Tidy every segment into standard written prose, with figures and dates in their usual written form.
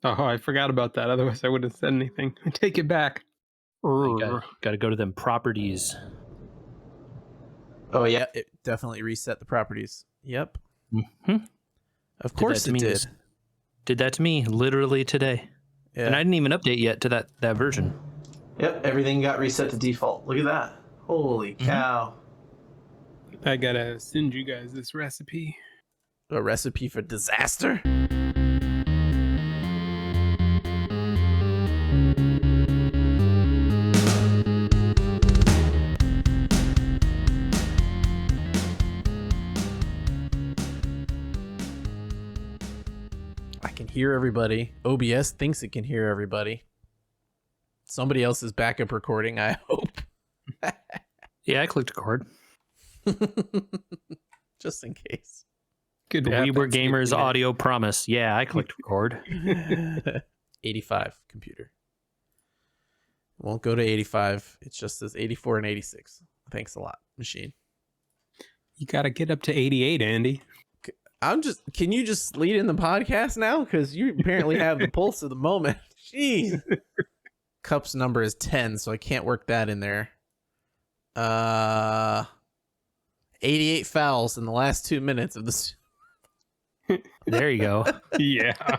Oh, I forgot about that. Otherwise, I wouldn't have said anything. I take it back. You got to go to them properties. Oh yeah, it definitely reset the properties. Yep. Mm-hmm. Of course it did. Did that to me literally today. Yeah. And I didn't even update yet to that version. Yep, everything got reset to default. Look at that. Holy cow. I gotta send you guys this recipe. A recipe for disaster? I can hear everybody. OBS thinks it can hear everybody. Somebody else's backup recording, I hope. Yeah, I clicked record. Just in case. Good. We were gamers audio promise. Yeah, I clicked record. 85 computer. Won't go to 85. It just says 84 and 86. Thanks a lot, machine. You gotta get up to 88, Andy. Can you just lead in the podcast now? Because you apparently have the pulse of the moment. Jeez. Cup's number is 10, so I can't work that in there. 88 fouls in the last 2 minutes of this. There you go. Yeah.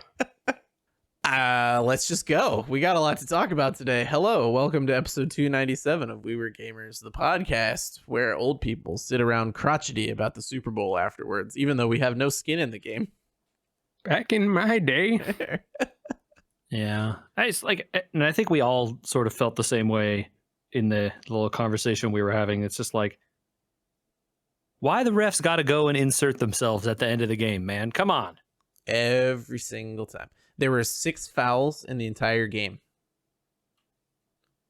Let's just go. We got a lot to talk about today. Hello, welcome to episode 297 of We Were Gamers, the podcast where old people sit around crotchety about the Super Bowl afterwards, even though we have no skin in the game. Back in my day. Yeah. And I think we all sort of felt the same way in the little conversation we were having. It's just like, why the refs got to go and insert themselves at the end of the game, man? Come on. Every single time. There were 6 fouls in the entire game.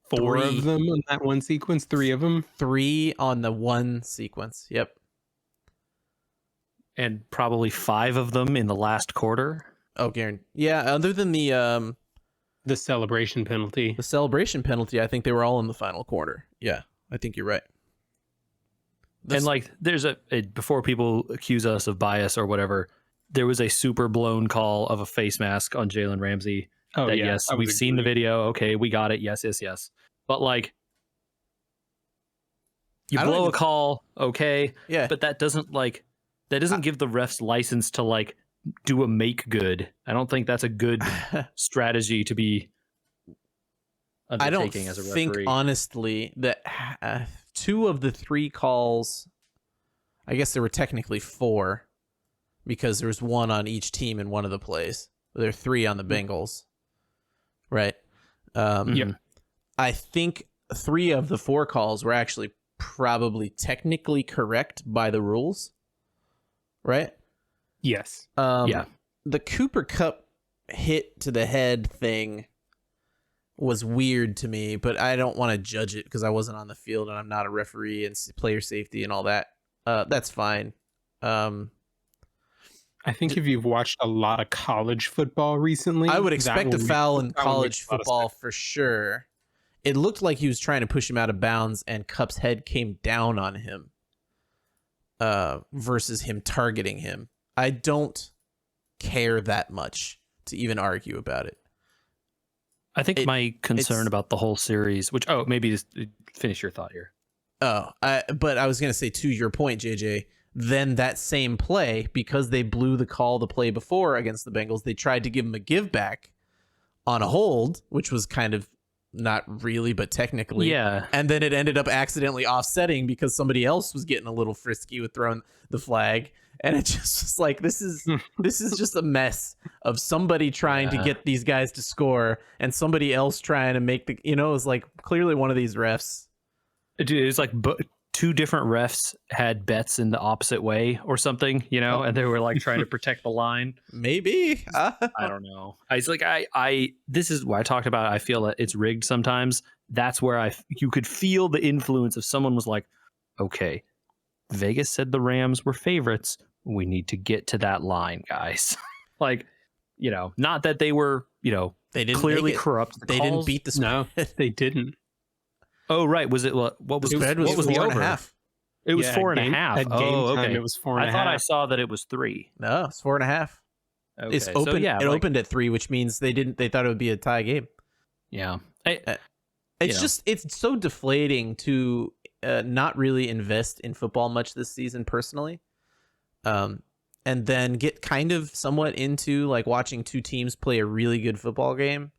4 of them on that one sequence, 3 of them. 3 on the one sequence. Yep. And probably 5 of them in the last quarter. Oh, Garen. Yeah, other than the celebration penalty. The celebration penalty, I think they were all in the final quarter. Yeah, I think you're right. And like, there's a before people accuse us of bias or whatever, there was a super blown call of a face mask on Jalen Ramsey. Oh, that, yeah. yes, we've seen the video. Okay, we got it. Yes. But like, you blow a call, okay. Yeah. But that doesn't give the refs license to like do a make good. I don't think that's a good strategy to be undertaking as a referee. I don't think, honestly, that 2 of the 3 calls, I guess there were technically 4, because there was 1 on each team in one of the plays. There are 3 on the Bengals, right? Yep. I think 3 of the 4 calls were actually probably technically correct by the rules, right? Yes. Yeah. The Cooper Cup hit to the head thing was weird to me, but I don't want to judge it because I wasn't on the field and I'm not a referee and player safety and all that. That's fine. I think if you've watched a lot of college football recently, I would expect a foul in college football for sure. It looked like he was trying to push him out of bounds and Cup's head came down on him versus him targeting him. I don't care that much to even argue about it. I think my concern about the whole series, which, maybe just finish your thought here. But I was going to say, to your point, JJ, then that same play, because they blew the call the play before against the Bengals, they tried to give him a give back on a hold, which was kind of not really, but technically. Yeah. And then it ended up accidentally offsetting because somebody else was getting a little frisky with throwing the flag. And it just was like, this is just a mess of somebody trying to get these guys to score and somebody else trying to make it was like clearly one of these refs. Dude, it was like 2 different refs had bets in the opposite way or something, and they were like trying to protect the line. Maybe. I don't know. This is why I talked about, I feel that it's rigged sometimes. That's where you could feel the influence if someone was like, okay, Vegas said the Rams were favorites. We need to get to that line, guys. Like, not that they were, they didn't clearly corrupt. They didn't beat the spread. No, they didn't. Oh, right. Was it what was the spread? What was the over? 4.5. It was 4.5. At game time, okay. it was 4.5. I thought I saw that it was 3. No, it's 4.5. Okay. It's open. So, yeah, it opened at 3, which means they thought it would be a tie game. Yeah. It's so deflating to not really invest in football much this season personally. And then get kind of somewhat into like watching two teams play a really good football game,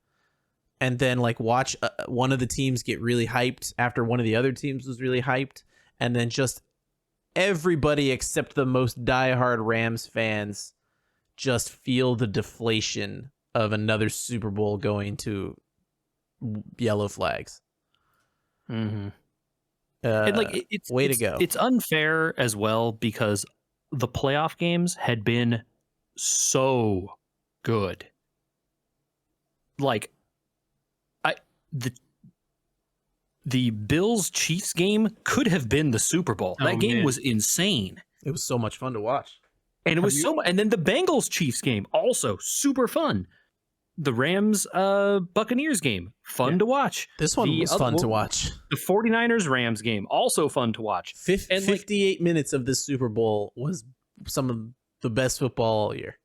and then like watch one of the teams get really hyped after one of the other teams was really hyped, and then just everybody except the most diehard Rams fans just feel the deflation of another Super Bowl going to yellow flags. Mm-hmm. And like way to go. It's unfair as well because the playoff games had been so good. Like the Bills Chiefs game could have been the Super Bowl. That game was insane. It was so much fun to watch. And it was and then the Bengals Chiefs game also super fun. The Rams Buccaneers game, fun to watch. This one was fun to watch. The 49ers Rams game, also fun to watch. 58 minutes of this Super Bowl was some of the best football all year.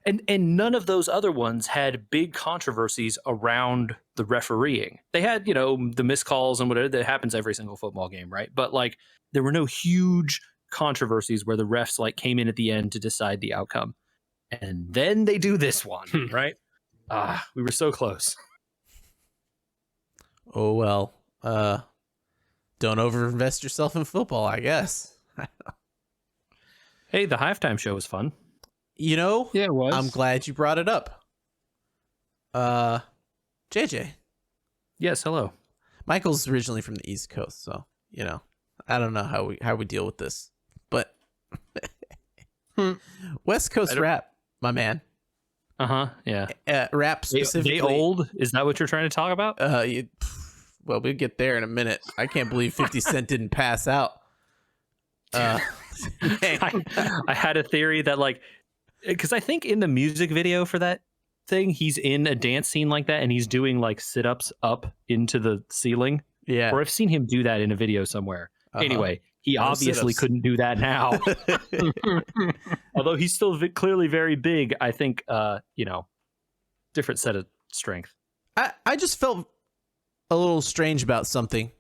And none of those other ones had big controversies around the refereeing. They had, the missed calls and whatever that happens every single football game, right? But like there were no huge controversies where the refs like came in at the end to decide the outcome. And then they do this one, right? We were so close. Oh, well, don't overinvest yourself in football, I guess. Hey, the halftime show was fun. Yeah, it was. I'm glad you brought it up. JJ. Yes, hello. Michael's originally from the East Coast, so, I don't know how we deal with this, but West Coast rap, my man. Yeah. Rap specifically. They old? Is that what you're trying to talk about? Well, we'll get there in a minute. I can't believe 50 Cent didn't pass out. I had a theory that like, because I think in the music video for that thing, he's in a dance scene like that and he's doing like sit-ups up into the ceiling. Yeah. Or I've seen him do that in a video somewhere. Anyway, he obviously sit-ups. couldn't do that now. Although he's still clearly very big, I think, different set of strength. I just felt a little strange about something.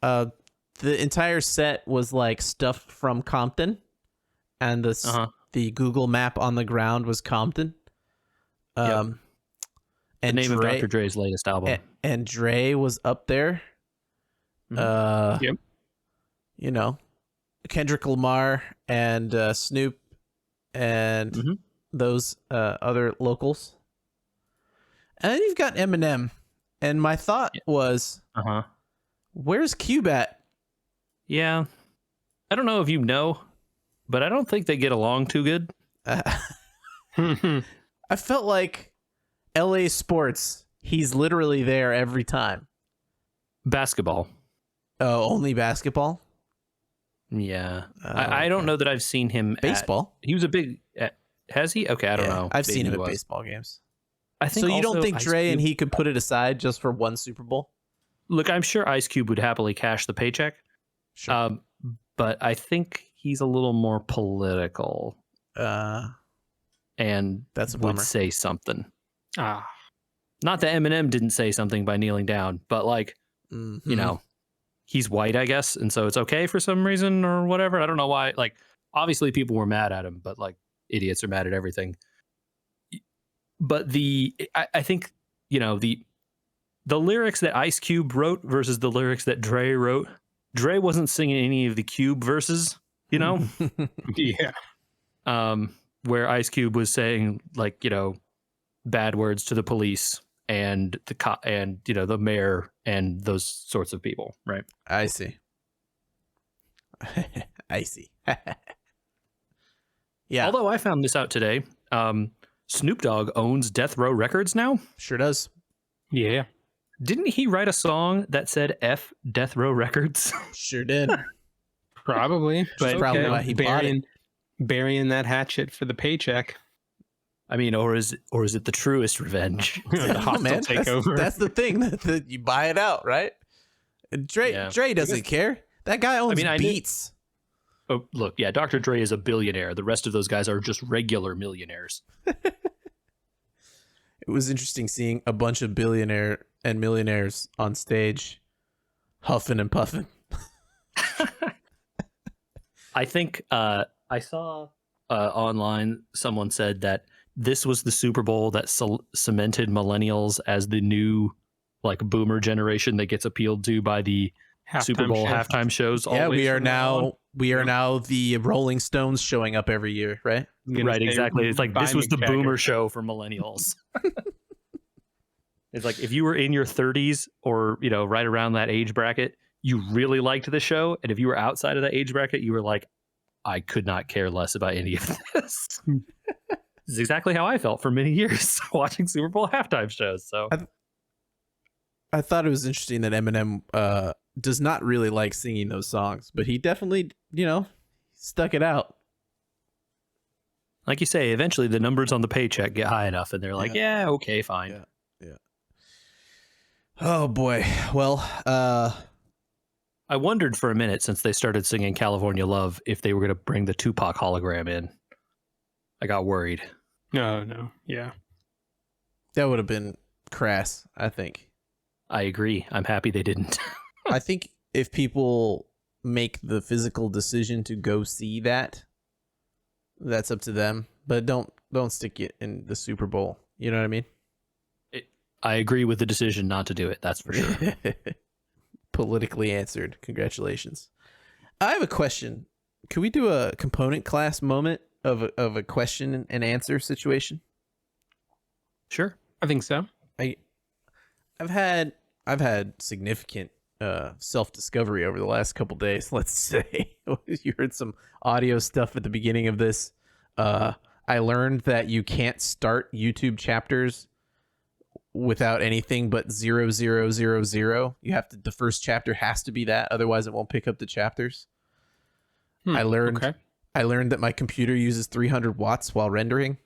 The entire set was like stuff from Compton, and the Google map on the ground was Compton. And the name of Dr. Dre's latest album. And Dre was up there. Yep. Kendrick Lamar and Snoop and those other locals. And then you've got Eminem. And my thought was, where's Cube at? Yeah. I don't know if you know, but I don't think they get along too good. I felt like LA sports, he's literally there every time. Basketball. Oh, only basketball? Yeah. I don't know that I've seen him baseball. He was a big has he? Okay, I don't know. I've seen him at baseball games. I think so you don't think Ice Dre Cube, and he could put it aside just for one Super Bowl? Look, I'm sure Ice Cube would happily cash the paycheck. Sure. But I think he's a little more political. And that's a would bummer. say something. Not that Eminem didn't say something by kneeling down, but like, he's white, I guess, and so it's okay for some reason or whatever. I don't know why. Like, obviously people were mad at him, but like idiots are mad at everything. But I think, the lyrics that Ice Cube wrote versus the lyrics that Dre wrote, Dre wasn't singing any of the Cube verses, Yeah. Where Ice Cube was saying like, bad words to the police and the mayor and those sorts of people, right? I see. I see. Yeah. Although I found this out today, Snoop Dogg owns Death Row Records now. Sure does. Yeah. Didn't he write a song that said F Death Row Records? Sure did. Probably. But probably why he bought it. Burying that hatchet for the paycheck. I mean, or is it the truest revenge? The hostile takeover. That's the thing that you buy it out, right? Dre doesn't care. That guy owns Beats. Oh, look, yeah, Dr. Dre is a billionaire. The rest of those guys are just regular millionaires. It was interesting seeing a bunch of billionaire and millionaires on stage huffing and puffing. I think I saw online someone said that this was the Super Bowl that cemented millennials as the new like boomer generation that gets appealed to by the Super Bowl halftime shows. Yeah, always we are from now on. now now the Rolling Stones showing up every year, right? Right, exactly. It's like buy this was Mick the Jagger. boomer show for millennials. It's like if you were in your 30s or, you know, right around that age bracket, you really liked the show. And if you were outside of that age bracket, you were like, I could not care less about any of this. This is exactly how I felt for many years watching Super Bowl halftime shows. So I thought it was interesting that Eminem does not really like singing those songs, but he definitely, stuck it out. like you say, eventually the numbers on the paycheck get high enough and they're like, yeah okay, fine. Yeah. Oh boy. Well, I wondered for a minute since they started singing California Love if they were going to bring the Tupac hologram in. I got worried. No. Yeah. that would have been crass, I think. I agree. I'm happy they didn't. I think if people make the physical decision to go see that, that's up to them. But don't stick it in the Super Bowl. You know what I mean? I agree with the decision not to do it. That's for sure. Politically answered. Congratulations. I have a question. Could we do a component class moment of a question and answer situation? Sure. I think so. I've had significant self-discovery over the last couple days, let's say. You heard some audio stuff at the beginning of this. I learned that you can't start YouTube chapters without anything but 0000. You have to, the first chapter has to be that, otherwise it won't pick up the chapters. I learned that my computer uses 300 watts while rendering.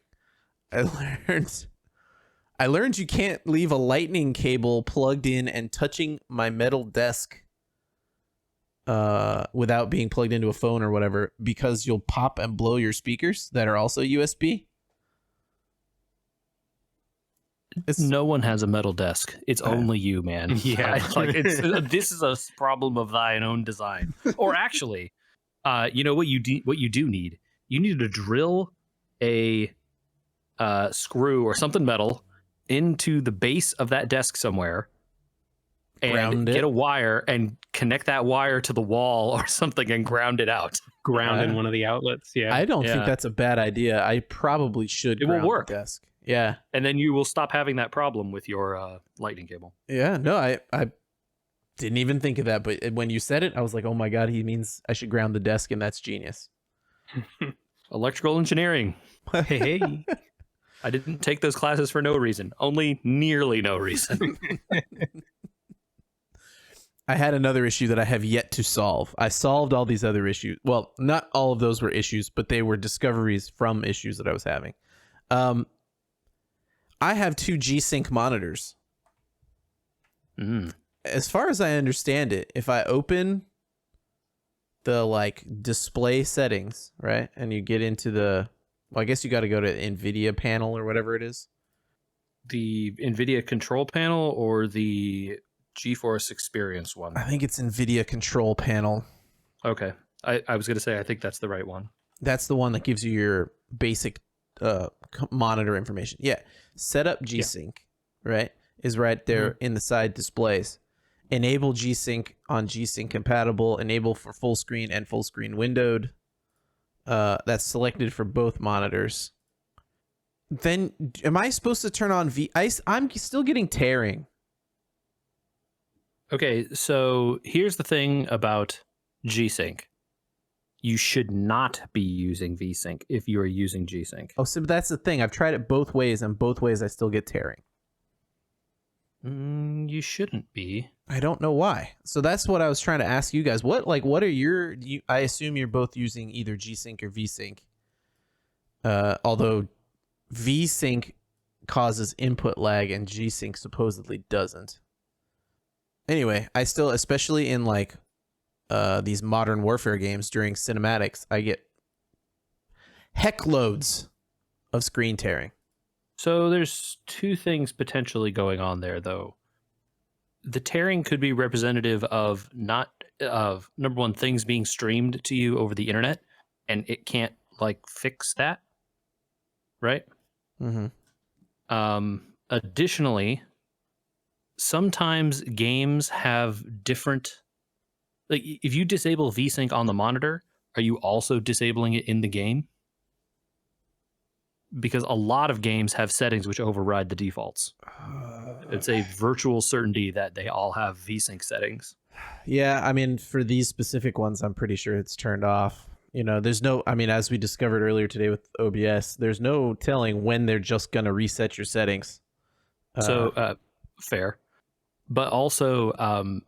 I learned you can't leave a lightning cable plugged in and touching my metal desk without being plugged into a phone or whatever, because you'll pop and blow your speakers that are also USB. No one has a metal desk. It's only you, man. Yeah. This is a problem of thine own design. Or actually, you know what you do need? You need to drill a screw or something metal into the base of that desk somewhere and get a wire and connect that wire to the wall or something and ground it out. Ground in one of the outlets. Yeah. I don't think that's a bad idea. I probably should. It will work. The desk. Yeah. And then you will stop having that problem with your lightning cable. Yeah. No, I didn't even think of that. But when you said it, I was like, oh my God, he means I should ground the desk, and that's genius. Electrical engineering. Hey. I didn't take those classes for no reason. Only nearly no reason. I had another issue that I have yet to solve. I solved all these other issues. Well, not all of those were issues, but they were discoveries from issues that I was having. I have 2 G-Sync monitors. As far as I understand it, if I open the display settings, right, and you get into the, well, I guess you got to go to NVIDIA panel or whatever it is. The NVIDIA control panel or the GeForce Experience one? I think it's NVIDIA control panel. Okay. I was going to say, I think that's the right one. That's the one that gives you your basic monitor information. Yeah. Setup G-Sync, right, is right there in the side displays. Enable G-Sync on G-Sync compatible. Enable for full screen and full screen windowed. That's selected for both monitors. Then am I supposed to turn on I'm still getting tearing. Okay, so here's the thing about G-Sync. You should not be using V-Sync if you are using G-Sync. Oh, so that's the thing. I've tried it both ways, and both ways I still get tearing. You shouldn't be. I don't know why. So that's what I was trying to ask you guys. What are your... I assume you're both using either G-Sync or V-Sync. Although V-Sync causes input lag and G-Sync supposedly doesn't. Anyway, I still, especially in these modern warfare games during cinematics, I get heck loads of screen tearing. So there's two things potentially going on there, though. The tearing could be representative of number one, things being streamed to you over the internet, and it can't like fix that, right? Mm-hmm. Additionally, sometimes games have different, like if you disable VSync on the monitor, are you also disabling it in the game? Because a lot of games have settings which override the defaults. It's a virtual certainty that they all have VSync settings. Yeah, I mean, for these specific ones, I'm pretty sure it's turned off. You know, there's no, I mean, as we discovered earlier today with OBS, there's no telling when they're just going to reset your settings. Fair. But also,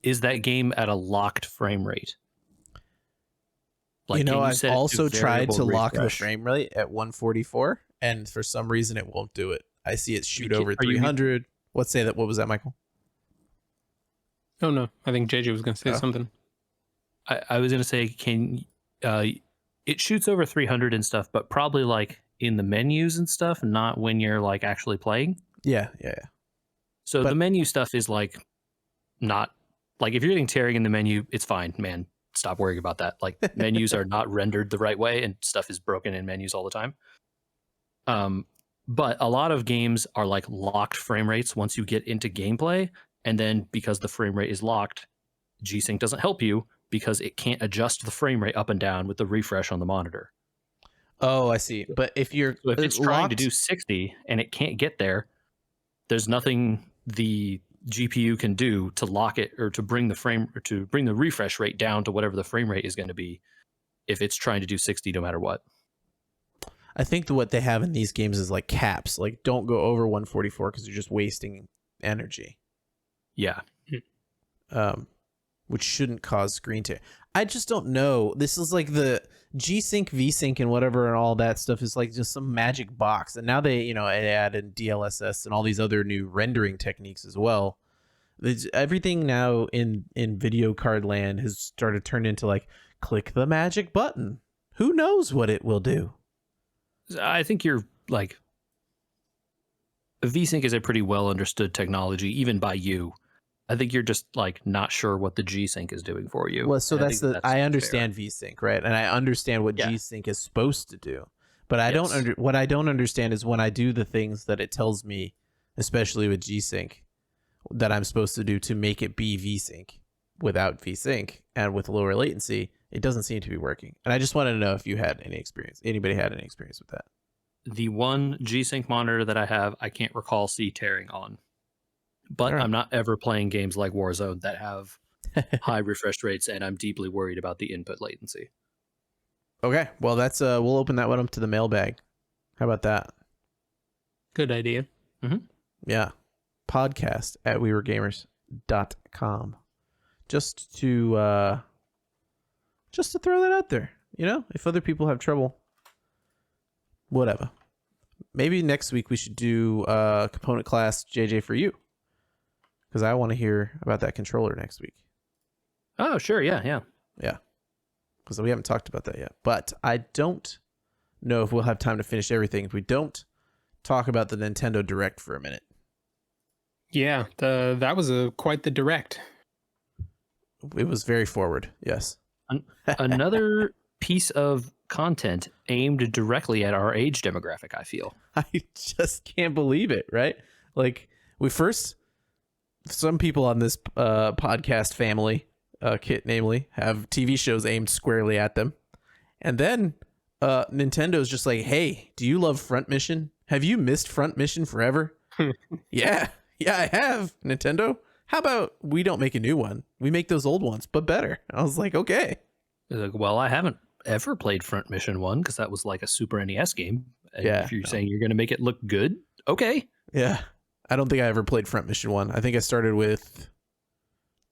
is that game at a locked frame rate? Like, you know, I've also tried to lock the refresh? frame rate at 144, and for some reason it won't do it. I see it shoot over 300. What was that, Michael? Oh, no. I think JJ was going to say something. I was going to say, it shoots over 300 and stuff, but probably like in the menus and stuff, not when you're like actually playing. Yeah. So the menu stuff is like not like if you're getting tearing in the menu, it's fine, man. Stop worrying about that. Like menus are not rendered the right way and stuff is broken in menus all the time. But a lot of games are like locked frame rates once you get into gameplay. And then because the frame rate is locked, G-Sync doesn't help you because it can't adjust the frame rate up and down with the refresh on the monitor. Oh, I see. But if it's trying to do 60 and it can't get there, there's nothing the GPU can do to lock it or to bring the refresh rate down to whatever the frame rate is going to be if it's trying to do 60 no matter what. I think what they have in these games is like caps, like don't go over 144 because you're just wasting energy. Yeah. Which shouldn't cause screen tear. I just don't know. This is like the G-Sync, V-Sync, and whatever, and all that stuff is like just some magic box. And now they add in DLSS and all these other new rendering techniques as well. Everything now in video card land has started to turn into like, click the magic button. Who knows what it will do? I think you're like, V-Sync is a pretty well understood technology, even by you. I think you're just like not sure what the G-Sync is doing for you. Well, so I understand V-Sync, right? And I understand what G-Sync is supposed to do. But what I don't understand is when I do the things that it tells me, especially with G-Sync, that I'm supposed to do to make it be V-Sync without V-Sync and with lower latency, it doesn't seem to be working. And I just wanted to know if you had any experience. Anybody had any experience with that? The one G-Sync monitor that I have, I can't recall tearing on. But I'm not ever playing games like Warzone that have high refresh rates, and I'm deeply worried about the input latency. Okay, well, that's we'll open that one up to the mailbag. How about that? Good idea. Mm-hmm. Yeah. Podcast at wewergamers.com. Just to throw that out there. You know, if other people have trouble, whatever. Maybe next week we should do component class JJ for you. Because I want to hear about that controller next week. Oh, sure. Yeah. Because we haven't talked about that yet. But I don't know if we'll have time to finish everything if we don't talk about the Nintendo Direct for a minute. Yeah, that was quite the Direct. It was very forward, yes. Another piece of content aimed directly at our age demographic, I feel. I just can't believe it, right? Like, some people on this podcast family, Kit namely, have TV shows aimed squarely at them. And then Nintendo's just like, hey, do you love Front Mission? Have you missed Front Mission forever? Yeah, I have, Nintendo. How about we don't make a new one? We make those old ones, but better. I was like, okay. Like, well, I haven't ever played Front Mission 1 because that was like a Super NES game. And if you're saying you're going to make it look good, okay. Yeah. I don't think I ever played Front Mission 1. I think I started with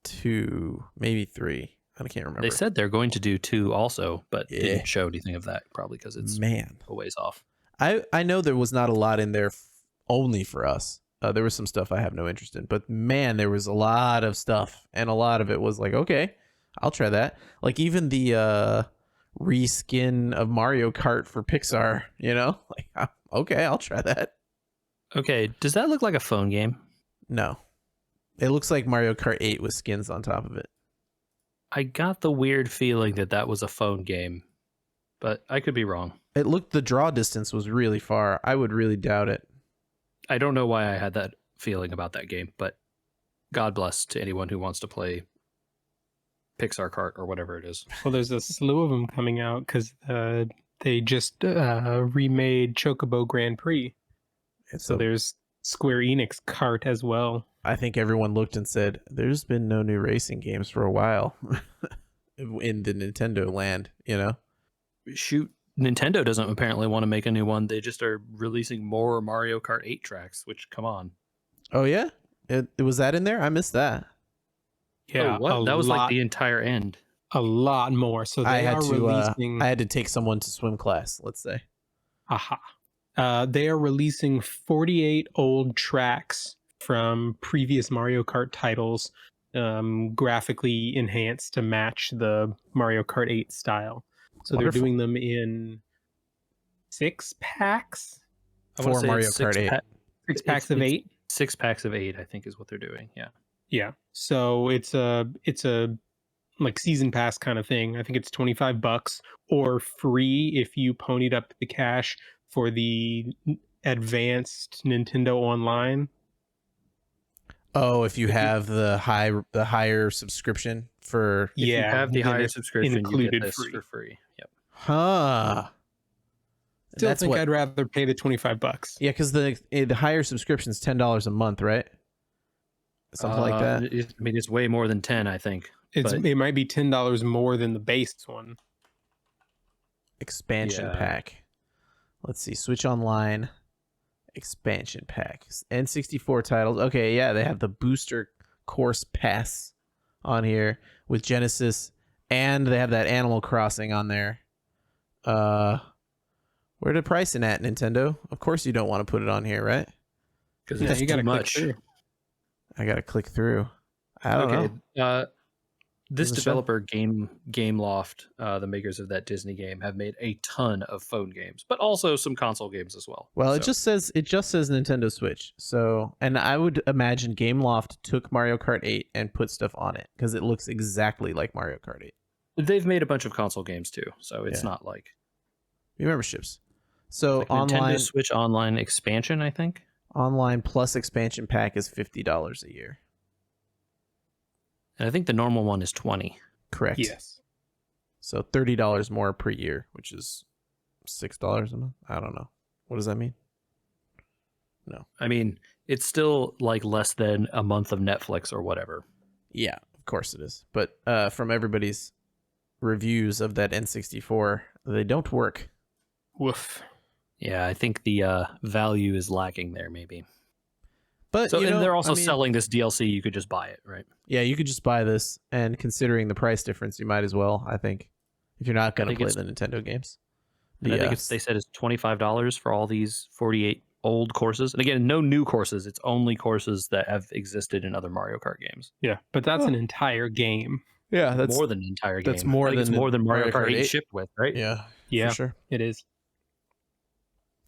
2, maybe 3. I can't remember. They said they're going to do 2 also, but didn't show anything of that, probably because it's a ways off. I know there was not a lot in there only for us. There was some stuff I have no interest in, but man, there was a lot of stuff, and a lot of it was like, okay, I'll try that. Like even the reskin of Mario Kart for Pixar, like okay, I'll try that. Okay, does that look like a phone game? No, it looks like Mario Kart 8 with skins on top of it. I got the weird feeling that was a phone game, but I could be wrong. The draw distance was really far. I would really doubt it. I don't know why I had that feeling about that game, but God bless to anyone who wants to play Pixar Kart or whatever it is. Well, there's a slew of them coming out because they just remade Chocobo Grand Prix. So there's Square Enix Kart as well. I think everyone looked and said, there's been no new racing games for a while in the Nintendo land, Shoot, Nintendo doesn't apparently want to make a new one. They just are releasing more Mario Kart 8 tracks, which, come on. Oh, yeah? It was that in there? I missed that. Yeah, oh, what? That was like the entire end. A lot more. So they are releasing. I had to take someone to swim class, let's say. Aha. They are releasing 48 old tracks from previous Mario Kart titles, graphically enhanced to match the Mario Kart 8 style. So Wonderful. They're doing them in 6 packs. For Mario Kart 8. 6 packs of 8. 6 packs of 8, I think, is what they're doing. Yeah. Yeah. So it's a like season pass kind of thing. I think it's $25 or free if you ponied up the cash for the advanced Nintendo Online. Oh, if you have the higher subscription for If you have the higher subscription, included you get this free. for free. Yep. Huh. Still think I'd rather pay the $25. Yeah, because the higher subscription is $10 a month, right? Something like that. It's way more than 10, I think. It might be $10 more than the base one. Expansion pack. Let's see. Switch Online expansion pack. N64 titles. Okay, yeah, they have the Booster Course Pass on here with Genesis, and they have that Animal Crossing on there. Where the pricing at, Nintendo? Of course you don't want to put it on here, right? Because it's too much. I gotta click through. I don't know. This developer, Gameloft, the makers of that Disney game, have made a ton of phone games, but also some console games as well. Well, it just says Nintendo Switch. So, and I would imagine Gameloft took Mario Kart 8 and put stuff on it because it looks exactly like Mario Kart 8. They've made a bunch of console games too, so it's not like memberships. So like online Nintendo Switch Online expansion, I think. Online plus expansion pack is $50 a year. And I think the normal one is $20. Correct. Yes. So $30 more per year, which is $6 a month. I don't know. What does that mean? No. I mean, it's still like less than a month of Netflix or whatever. Yeah, of course it is. But from everybody's reviews of that N64, they don't work. Woof. Yeah, I think the value is lacking there, maybe. But so, and they're also selling this DLC. You could just buy it, right? Yeah, you could just buy this, and considering the price difference, you might as well. I think if you're not going to play the Nintendo games, I think they said it's $25 for all these 48 old courses. And again, no new courses. It's only courses that have existed in other Mario Kart games. Yeah, but that's an entire game. Yeah, that's more than an entire game. That's more than Mario Kart 8 shipped with, right? Yeah, for sure, it is.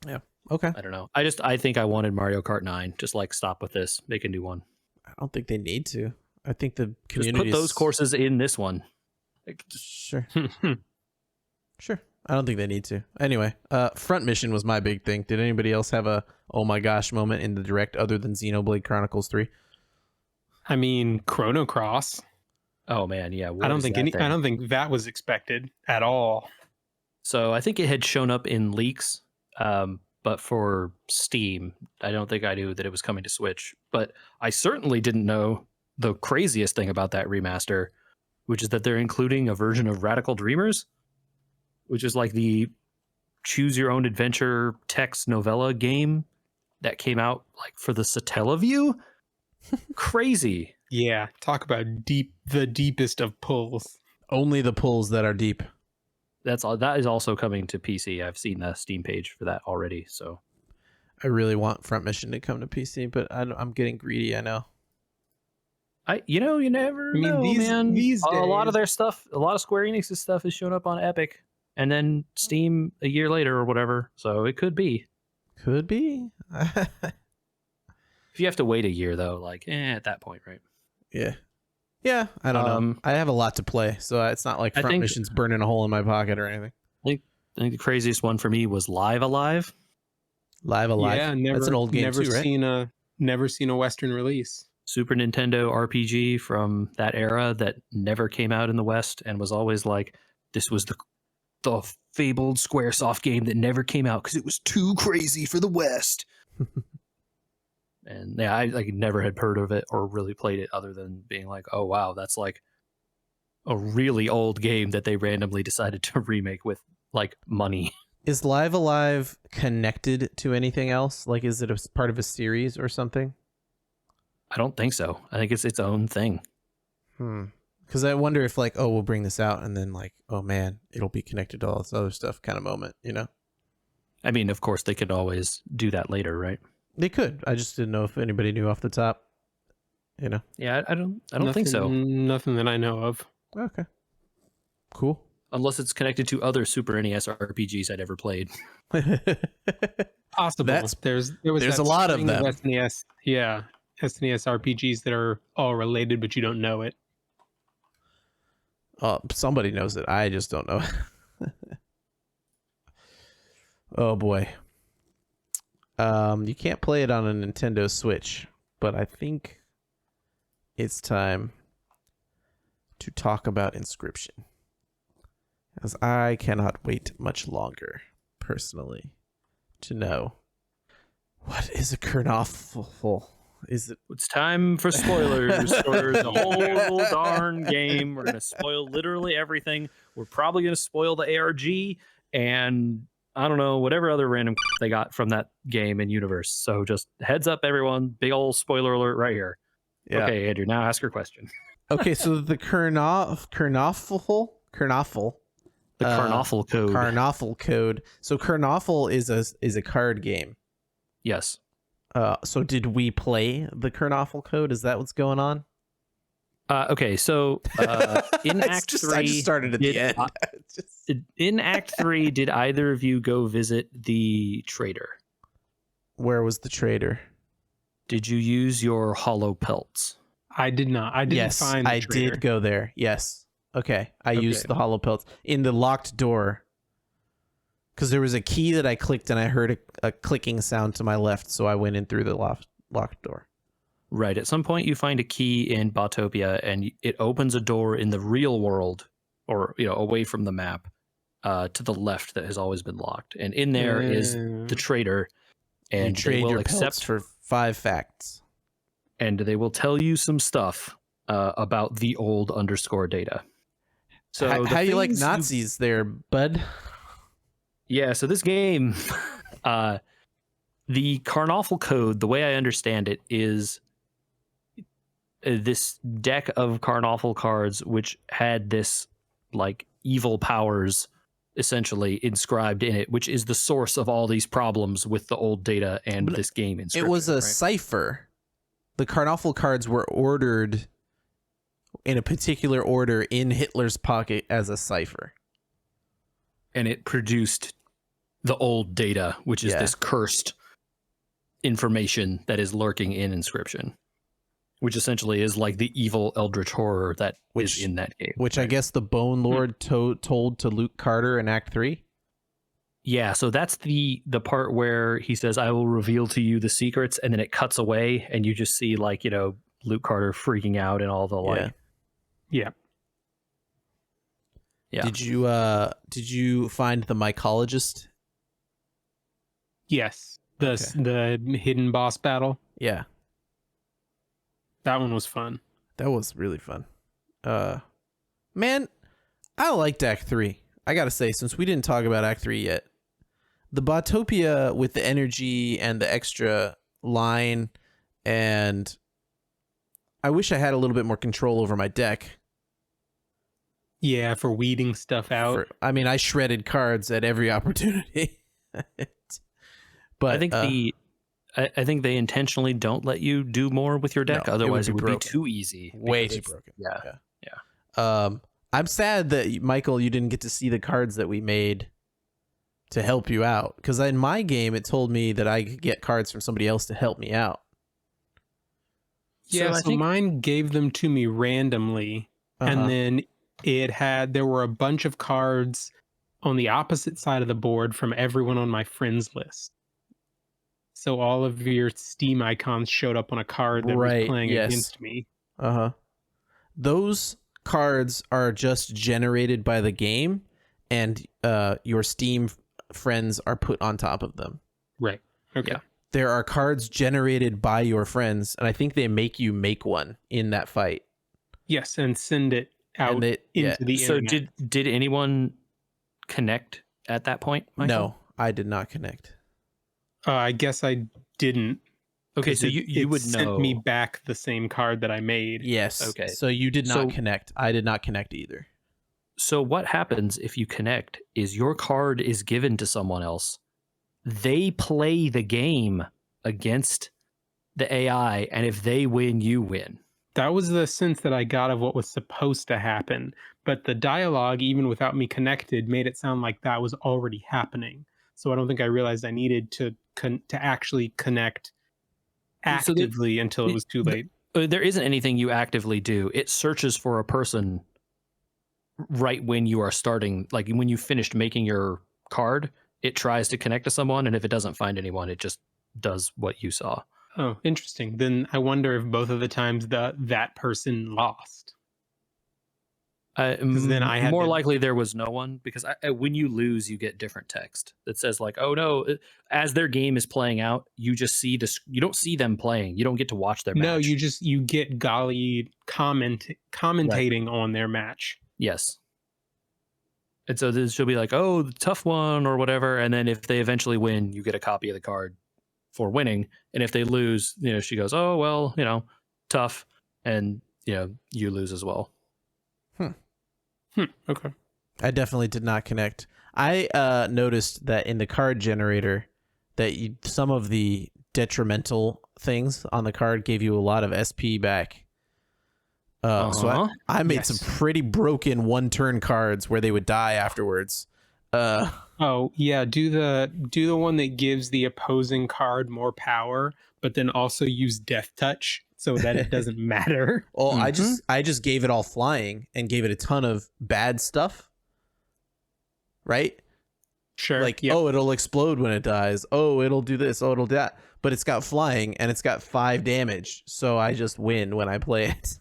Yeah. Okay. I don't know. I think I wanted Mario Kart 9. Just like stop with this. Make a new one. I don't think they need to. I think the community just put those courses in this one. Sure. Sure. I don't think they need to. Anyway, front mission was my big thing. Did anybody else have a oh my gosh moment in the direct other than Xenoblade Chronicles 3? I mean, Chrono Cross. Oh man, yeah. I don't think that was expected at all. So I think it had shown up in leaks. But for Steam, I don't think I knew that it was coming to Switch. But I certainly didn't know the craziest thing about that remaster, which is that they're including a version of Radical Dreamers, which is like the choose your own adventure text novella game that came out like for the Satellaview. Crazy. Yeah, talk about the deepest of pulls. Only the pulls that are deep. That is also coming to PC. I've seen the Steam page for that already. So, I really want Front Mission to come to PC, but I'm getting greedy. I know. You never know, man. these A lot of days- their stuff, a lot of Square Enix's stuff has shown up on Epic and then Steam a year later or whatever. So it could be. Could be. If you have to wait a year though, like at that point, right? Yeah. Yeah, I don't know. I have a lot to play, so it's not like Front Mission's burning a hole in my pocket or anything. I think the craziest one for me was Live Alive. Live Alive. Yeah, never. That's an old game never too, right? Never seen a Western release. Super Nintendo RPG from that era that never came out in the West and was always like, this was the fabled Squaresoft game that never came out because it was too crazy for the West. And yeah, I like never had heard of it or really played it other than being like, oh wow, that's like a really old game that they randomly decided to remake with like money. Is Live Alive connected to anything else? Like, is it a part of a series or something? I don't think so. I think it's its own thing. Because I wonder if like, oh, we'll bring this out and then like, oh man, it'll be connected to all this other stuff kind of moment, you know? I mean, of course, they could always do that later, right? They could. I just didn't know if anybody knew off the top, you know? Yeah, I don't think so. Nothing that I know of. Okay. Cool. Unless it's connected to other Super NES RPGs I'd ever played. Possible. There's a lot of them. SNES, yeah, SNES RPGs that are all related, but you don't know it. Oh, somebody knows it. I just don't know. Oh boy. You can't play it on a Nintendo Switch, but I think it's time to talk about Inscryption, as I cannot wait much longer, personally, to know what is a kernoffle. Is it? It's time for spoilers for the whole darn game. We're going to spoil literally everything. We're probably going to spoil the ARG and I don't know, whatever other random they got from that game and universe. So just heads up, everyone. Big old spoiler alert right here. Yeah. Okay, Andrew, now ask your question. Okay, so the kernoffle. The Carnoffle code. Carnoffle code. So Kernoffle is a card game. Yes. So did we play the Kernoffle code? Is that what's going on? Okay, so in Act 3... I just started at the end. In Act 3, did either of you go visit the trader? Where was the trader? Did you use your hollow pelts? I did not. I didn't find the trader. I did go there. Yes. Okay. I used the hollow pelts in the locked door. Because there was a key that I clicked and I heard a clicking sound to my left, so I went in through the locked door. Right. At some point, you find a key in Botopia, and it opens a door in the real world, or away from the map, to the left that has always been locked. And in there is the trader, and you trade they will your accept pelts for 5 facts, and they will tell you some stuff about the old _data. So how do you like Nazis there, bud? Yeah, so this game, the Carnoffle code, the way I understand it, is this deck of Carnoffle cards, which had this like evil powers essentially inscribed in it, which is the source of all these problems with the old data and this game Inscryption. It was a cipher. The Carnoffle cards were ordered in a particular order in Hitler's pocket as a cipher. And it produced the old data, which is this cursed information that is lurking in Inscryption, which essentially is like the evil eldritch horror that is in that game. Which I guess the Bone Lord told to Luke Carter in Act 3? Yeah, so that's the part where he says, I will reveal to you the secrets, and then it cuts away, and you just see like, Luke Carter freaking out and all the like. Yeah. Yeah. Did you find the mycologist? Yes. The hidden boss battle. Yeah. That one was fun. That was really fun. Man, I liked Act 3. I gotta say, since we didn't talk about Act 3 yet, the Botopia with the energy and the extra line, and I wish I had a little bit more control over my deck. Yeah, for weeding stuff out. I shredded cards at every opportunity. But I think I think they intentionally don't let you do more with your deck. No, it would Otherwise, be it would be broken. too easy. Way because too it's- broken. Yeah. I'm sad that Michael, you didn't get to see the cards that we made to help you out, because in my game it told me that I could get cards from somebody else to help me out. Yeah, I so think mine gave them to me randomly, and then there were a bunch of cards on the opposite side of the board from everyone on my friends list. So all of your Steam icons showed up on a card that was Right, playing yes. against me. Those cards are just generated by the game, and your Steam friends are put on top of them. Right. Okay. Yeah. There are cards generated by your friends, and I think they make you make one in that fight. Yes, and send it out And into the So internet. did anyone connect at that point, Michael? No, I did not connect. I guess I didn't. Okay, 'cause so it you would sent know. me back the same card that I made. Yes. Okay. So you did not So- connect. I did not connect either. So what happens if you connect is your card is given to someone else. They play the game against the AI, and if they win, you win. That was the sense that I got of what was supposed to happen. But the dialogue, even without me connected, made it sound like that was already happening. So I don't think I realized I needed to actually connect So the- actively until it was too late. There isn't anything you actively do. It searches for a person right when you are starting, like when you finished making your card, it tries to connect to someone, and if it doesn't find anyone, it just does what you saw. Oh, interesting. Then I wonder if both of the times that person lost. 'Cause then I had More to- likely there was no one, because when you lose, you get different text that says like, "Oh no!" As their game is playing out, you just see this. You don't see them playing. You don't get to watch their No, match. you get Golly commentating on their match. Yes. And so this she'll be like, "Oh, the tough one," or whatever, and then if they eventually win, you get a copy of the card for winning. And if they lose, she goes, "Oh well, tough," and you lose as well. Okay. I definitely did not connect. I noticed that in the card generator that some of the detrimental things on the card gave you a lot of SP back. So I made Yes. some pretty broken one-turn cards where they would die afterwards. Oh yeah, do the one that gives the opposing card more power, but then also use Death Touch so that it doesn't matter. Well, I just gave it all flying and gave it a ton of bad stuff. Right? Sure. Like, yep. oh, it'll explode when it dies. Oh, it'll do this. Oh, it'll do that. But it's got flying and it's got 5 damage. So I just win when I play it.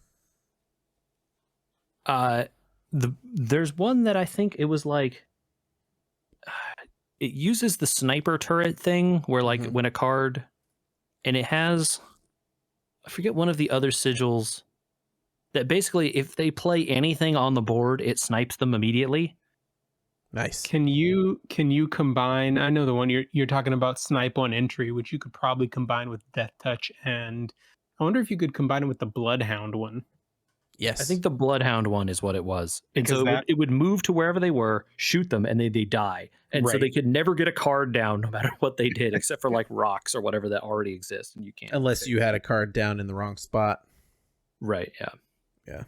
There's one that I think it was like it uses the sniper turret thing where like when a card, and it has, I forget one of the other sigils that basically if they play anything on the board, it snipes them immediately. Nice. Can you combine? I know the one you're talking about, snipe on entry, which you could probably combine with Death Touch, and I wonder if you could combine it with the Bloodhound one. Yes. I think the Bloodhound one is what it was. And Because so it would move to wherever they were, shoot them, and they die. And so Right. they could never get a card down no matter what they did, except for like rocks or whatever that already exists. And you can't. Unless you had a card down in the wrong spot. Right, yeah. Yeah.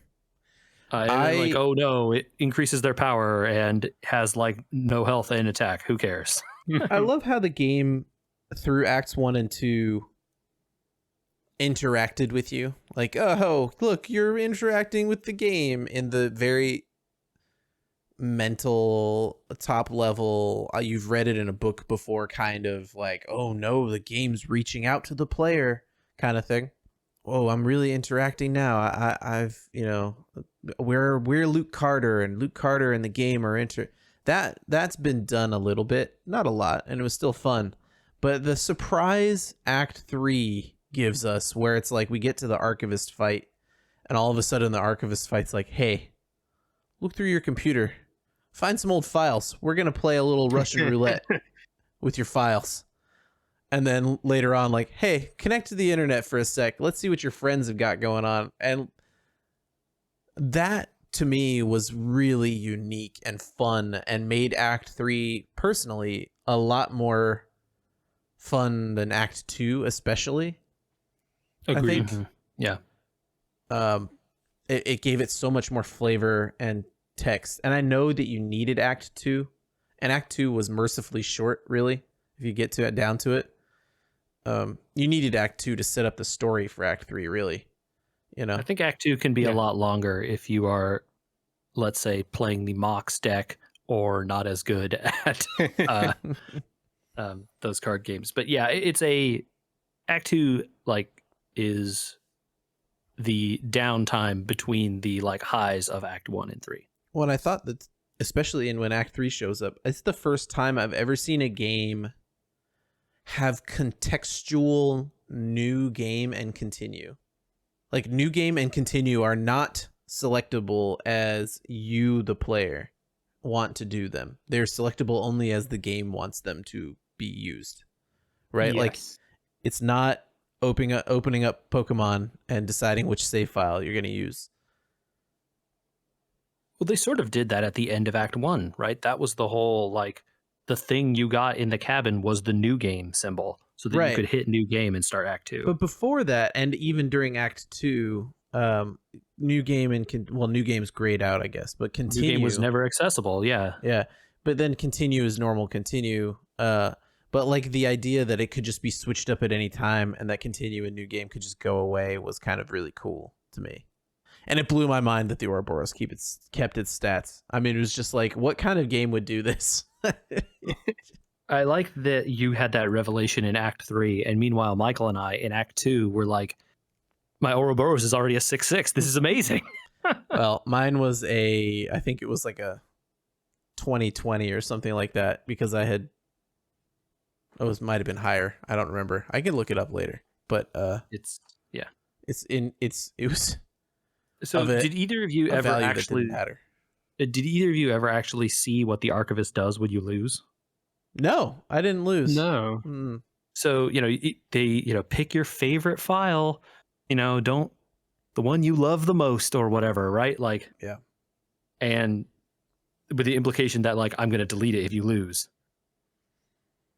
And then like, oh no, it increases their power and has like no health and attack. Who cares? I love how the game through acts 1 and 2 interacted with you. Like, oh, look, you're interacting with the game in the very mental top level. You've read it in a book before, kind of like, oh no, the game's reaching out to the player kind of thing. Oh, I'm really interacting now. I've we're Luke Carter, and Luke Carter and the game are that's been done a little bit, not a lot, and it was still fun. But the surprise Act 3 gives us, where it's like we get to the archivist fight, and all of a sudden the archivist fight's like, hey, look through your computer, find some old files. We're gonna play a little Russian roulette with your files. And then later on, like, hey, connect to the internet for a sec. Let's see what your friends have got going on. And that, to me, was really unique and fun and made Act 3, personally, a lot more fun than Act 2, especially. Agreed. I think. Yeah. It gave it so much more flavor and text. And I know that you needed Act 2, and Act 2 was mercifully short, really, if you get to it down to it. You needed Act 2 to set up the story for Act 3, really. You know? I think Act 2 can be a lot longer if you are, let's say, playing the Mox deck or not as good at those card games. But yeah, it's Act 2 like is the downtime between the like highs of Act 1 and 3. Well, I thought that, especially when Act 3 shows up, it's the first time I've ever seen a game have contextual new game and continue. Like, new game and continue are not selectable as you, the player, want to do them. They're selectable only as the game wants them to be used. Right? Yes. Like, it's not opening up Pokemon and deciding which save file you're going to use. Well, they sort of did that at the end of Act 1, right? That was the whole, like, the thing you got in the cabin was the new game symbol, so that you could hit new game and start Act 2. But before that, and even during Act 2, new game and new game's grayed out, I guess, but continue. New game was never accessible, yeah. Yeah, but then continue is normal continue. But like the idea that it could just be switched up at any time and that continue and new game could just go away was kind of really cool to me. And it blew my mind that the Ouroboros kept its stats. I mean, it was just like, what kind of game would do this? I like that you had that revelation in Act 3, and meanwhile, Michael and I in Act 2 were like, my Ouroboros is already a 6/6. This is amazing. Well, mine was I think it was like a 2020 or something like that, because I had, might have been higher. I don't remember. I can look it up later. But it was. So did either of you ever actually matter. Did either of you ever actually see what the Archivist does when you lose? No, I didn't lose. No. Mm. So, they, pick your favorite file, don't the one you love the most or whatever, right? Like, yeah. And with the implication that, like, I'm going to delete it if you lose.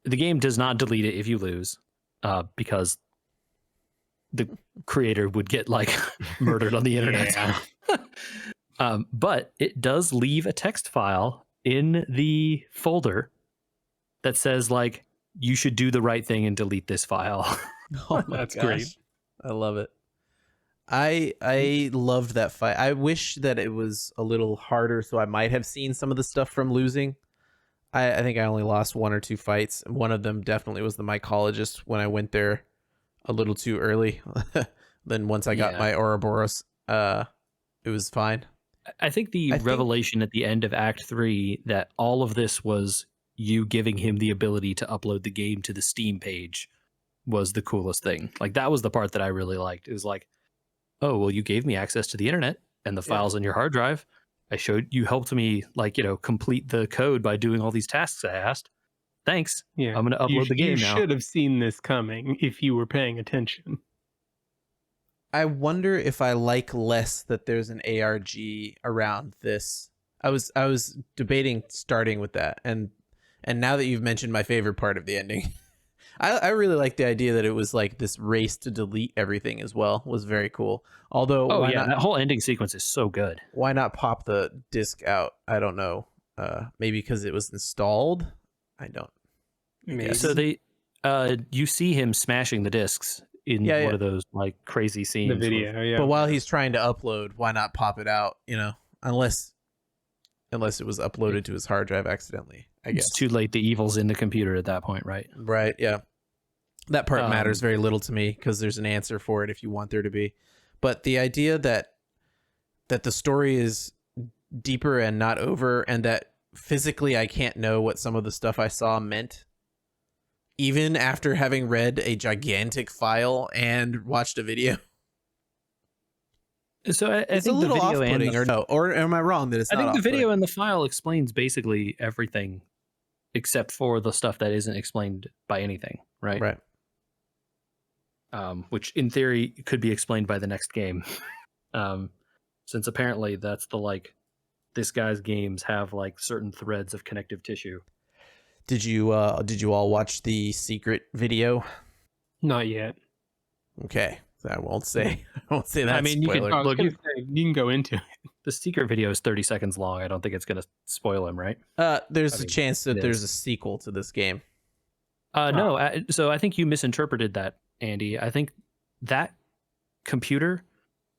The game does not delete it if you lose, because the creator would get like murdered on the internet. But it does leave a text file in the folder that says, like, you should do the right thing and delete this file. Oh my That's gosh. great. I love it. I loved that fight. I wish that it was a little harder, so I might have seen some of the stuff from losing. I think I only lost 1 or 2 fights. One of them definitely was the mycologist when I went there a little too early. Then once I got my Ouroboros, it was fine. I think the revelation at the end of Act 3 that all of this was you giving him the ability to upload the game to the Steam page was the coolest thing. Like, that was the part that I really liked. It was like, oh, well, you gave me access to the internet and the files on your hard drive. You helped me, like, complete the code by doing all these tasks I asked. Thanks. Yeah. I'm going to upload the game now. You should have seen this coming if you were paying attention. I wonder if I like less that there's an ARG around this. I was debating starting with that, and now that you've mentioned my favorite part of the ending, I really like the idea that it was like this race to delete everything as well. Was very cool. Although, that whole ending sequence is so good. Why not pop the disc out? I don't know. Maybe because it was installed. I don't. Maybe. So you see him smashing the discs in one of those like crazy scenes. The video, yeah. But while he's trying to upload, why not pop it out? Unless it was uploaded to his hard drive accidentally. I guess it's too late. The evil's in the computer at that point, right? Right. Yeah. That part matters very little to me because there's an answer for it if you want there to be. But the idea that the story is deeper and not over, and that physically I can't know what some of the stuff I saw meant, even after having read a gigantic file and watched a video. So I it's think a little the video off-putting, or am I wrong that it's not? I think the video and the file explains basically everything except for the stuff that isn't explained by anything, right? Right. Which in theory could be explained by the next game. Since apparently that's this guy's games have like certain threads of connective tissue. Did you all watch the secret video? Not yet. Okay, I won't say that. I mean, you can spoiler. I was look. gonna say, you can go into it. The secret video is 30 seconds long. I don't think it's going to spoil him, right? There's I a mean, chance that it there's is. a sequel to this game. No. So I think you misinterpreted that, Andy. I think that computer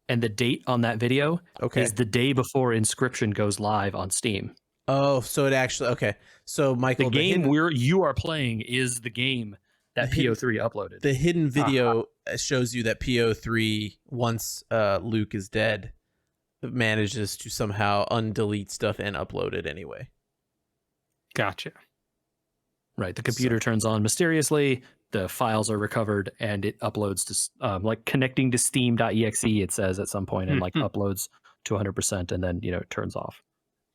and the date on that video Okay. is the day before Inscryption goes live on Steam. Oh, so it actually okay. So Michael, The game hidden, you are playing is the game that The hidden- PO3 uploaded. the hidden video shows you that PO3, once Luke is dead, manages to somehow undelete stuff and upload it anyway. Gotcha. Right. The computer turns on mysteriously, the files are recovered, and it uploads to like connecting to steam.exe, it says at some point, and like uploads to 100%, and then, it turns off.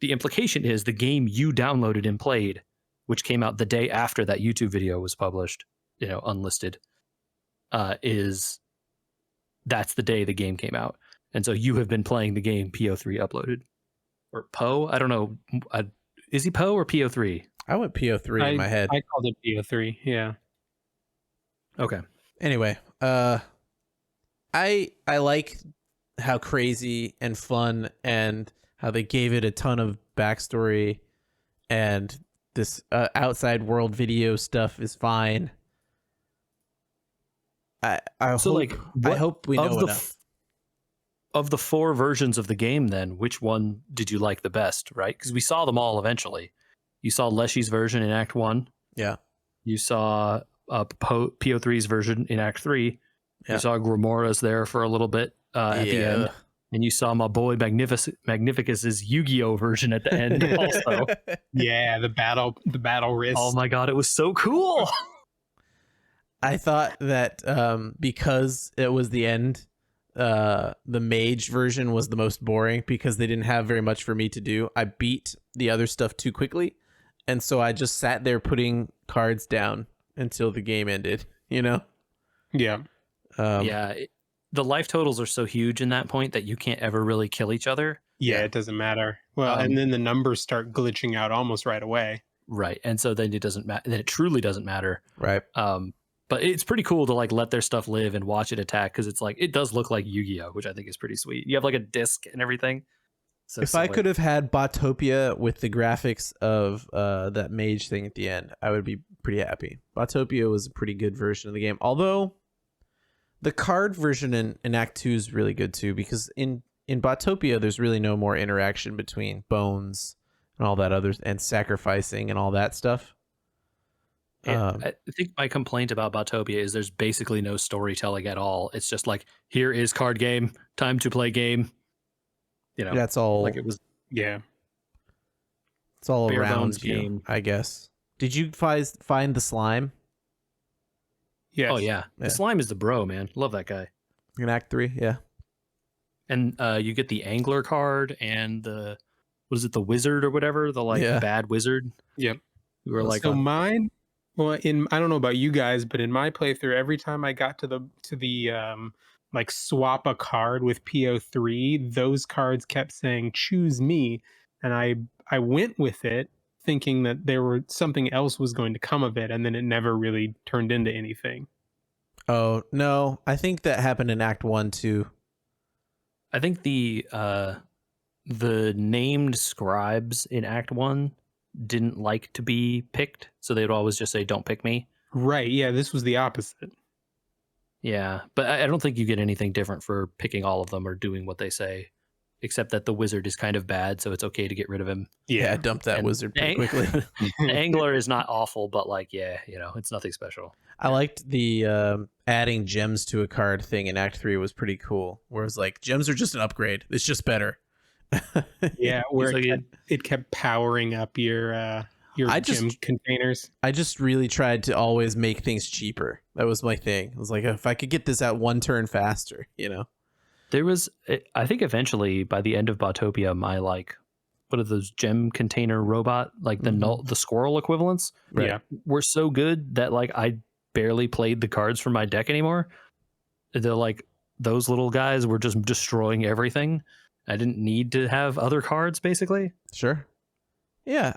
The implication is the game you downloaded and played, which came out the day after that YouTube video was published, unlisted, that's the day the game came out. And so you have been playing the game PO3 uploaded. Or Poe? I don't know. Is he Poe or PO3? I went PO3 in my head. I called it PO3. Yeah. Okay. Anyway, I like how crazy and fun and how they gave it a ton of backstory, and this outside world video stuff is fine. I hope we know enough. Of the 4 versions of the game, then, which one did you like the best, right? Because we saw them all eventually. You saw Leshy's version in Act 1. Yeah. You saw PO3's version in Act 3. Yeah. You saw Grimora's there for a little bit at the end. And you saw my boy Magnificus's Yu-Gi-Oh version at the end also. Yeah, the battle wrist. Oh my god, it was so cool. I thought that because it was the end, the mage version was the most boring because they didn't have very much for me to do. I beat the other stuff too quickly, and so I just sat there putting cards down until the game ended, Yeah. The life totals are so huge in that point that you can't ever really kill each other. Yeah, it doesn't matter. Well, and then the numbers start glitching out almost right away. Right. And so then it doesn't matter. Then it truly doesn't matter. Right. But it's pretty cool to like let their stuff live and watch it attack, because it's like it does look like Yu-Gi-Oh, which I think is pretty sweet. You have like a disc and everything. So if I could have had Botopia with the graphics of that mage thing at the end, I would be pretty happy. Botopia was a pretty good version of the game, although the card version in Act 2 is really good too, because in Botopia there's really no more interaction between bones and all that others and sacrificing and all that stuff. I think my complaint about Botopia is there's basically no storytelling at all. It's just like, here is card game, time to play game. That's all. Like it was. Yeah. It's all bare around bones you, game. I guess. Did you find the slime? Yes. Oh yeah. The slime is the bro, man. Love that guy. In Act 3, yeah. And you get the angler card and the wizard or whatever, the bad wizard. Yep. We were like, so mine. Well, I don't know about you guys, but in my playthrough, every time I got to the like swap a card with PO3, those cards kept saying choose me, and I went with it thinking that something else was going to come of it, and then it never really turned into anything. Oh no, I think that happened in Act 1 too. I think the named scribes in Act 1 didn't like to be picked, so they would always just say, don't pick me. Right, yeah, this was the opposite. Yeah, but I don't think you get anything different for picking all of them or doing what they say, except that the wizard is kind of bad, so it's okay to get rid of him. Yeah, dump that wizard pretty quickly. The angler is not awful, but it's nothing special. I liked the adding gems to a card thing in Act 3 was pretty cool, where it's like, gems are just an upgrade. It's just better. Yeah, where it kept powering up your gem containers. I just really tried to always make things cheaper. That was my thing. I was like, if I could get this at one turn faster, There was, I think eventually by the end of Botopia, my what are those gem container robot, like the squirrel equivalents? Right. Yeah. Were so good that I barely played the cards from my deck anymore. They're those little guys were just destroying everything. I didn't need to have other cards, basically. Sure. Yeah,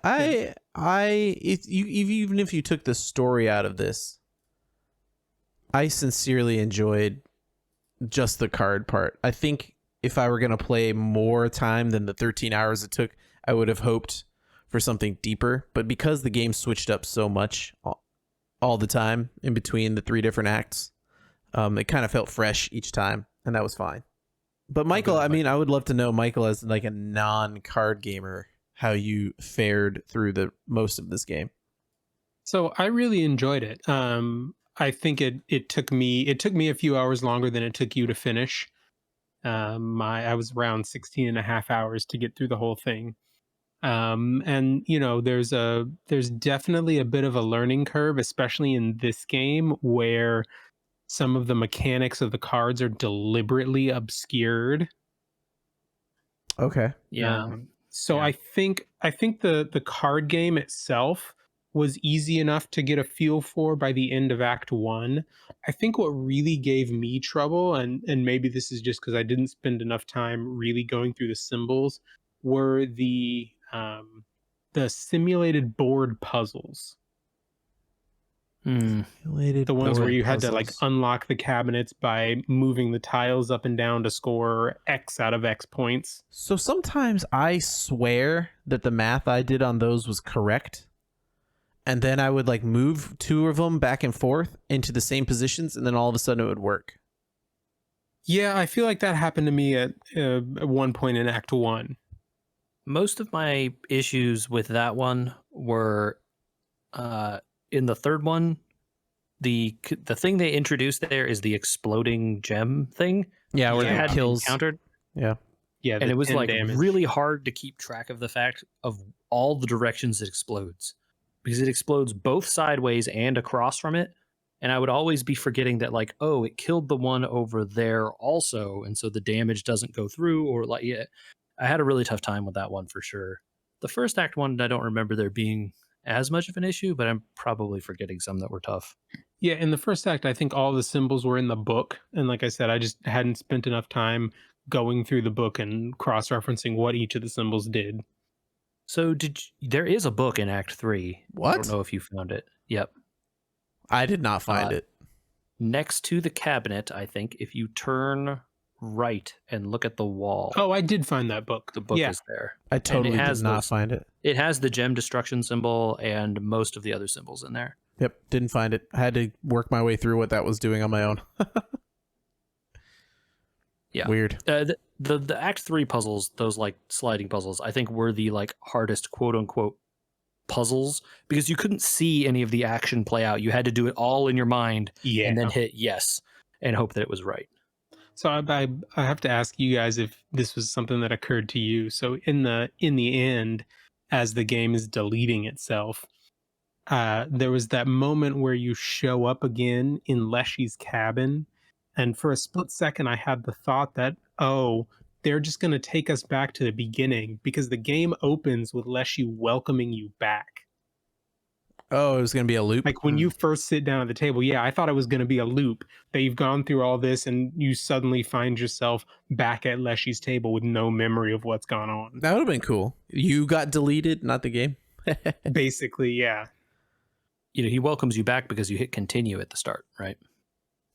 even if you took the story out of this, I sincerely enjoyed just the card part. I think if I were going to play more time than the 13 hours it took, I would have hoped for something deeper. But because the game switched up so much all the time in between the 3 different acts, it kind of felt fresh each time, and that was fine. But Michael, I mean, I would love to know, Michael, as like a non-card gamer, how you fared through the most of this game. So I really enjoyed it. I think it took me a few hours longer than it took you to finish. I was around 16 and a half hours to get through the whole thing. And you know, there's definitely a bit of a learning curve, especially in this game where some of the mechanics of the cards are deliberately obscured. Okay. Yeah. So Yeah. I think the card game itself was easy enough to get a feel for by the end of Act 1. I think what really gave me trouble, and maybe this is just because I didn't spend enough time really going through the symbols, were the simulated board puzzles. The ones where you had to like unlock the cabinets by moving the tiles up and down to score X out of X points. So sometimes I swear that the math I did on those was correct. And then I would like move 2 of them back and forth into the same positions, and then all of a sudden it would work. Yeah, I feel like that happened to me at one point in Act 1. Most of my issues with that one were in the third one. The thing they introduced there is the exploding gem thing. Yeah, where Yeah. it kills. Encountered. Yeah. Yeah, And it was like damage. really hard to keep track of the fact of all the directions it explodes, because it explodes both sideways and across from it. And I would always be forgetting that, like, oh, it killed the one over there also, and so the damage doesn't go through. Or like, yeah, I had a really tough time with that one for sure. The first act one, I don't remember there being as much of an issue, but I'm probably forgetting some that were tough. Yeah, in the first act, I think all the symbols were in the book, and like I said, I just hadn't spent enough time going through the book and cross-referencing what each of the symbols did. So there is a book in Act 3. What? I don't know if you found it. Yep. I did not find it. Next to the cabinet, I think, if you turn right and look at the wall. Oh, I did find that book. The book Yeah. is there. I totally did not find it. It has the gem destruction symbol and most of the other symbols in there. Yep, didn't find it. I had to work my way through what that was doing on my own. Yeah. Weird. The Act 3 puzzles, those like sliding puzzles, I think were the like hardest quote unquote puzzles, because you couldn't see any of the action play out. You had to do it all in your mind and then hit yes and hope that it was right. So I have to ask you guys if this was something that occurred to you. So in the end, as the game is deleting itself, there was that moment where you show up again in Leshy's cabin, and for a split second I had the thought that, oh, they're just going to take us back to the beginning, because the game opens with Leshy welcoming you back. Oh, it was going to be a loop? Like when you first sit down at the table, yeah, I thought it was going to be a loop, that you've gone through all this and you suddenly find yourself back at Leshy's table with no memory of what's gone on. That would have been cool. You got deleted, not the game. Basically, yeah. You know, he welcomes you back because you hit continue at the start, right?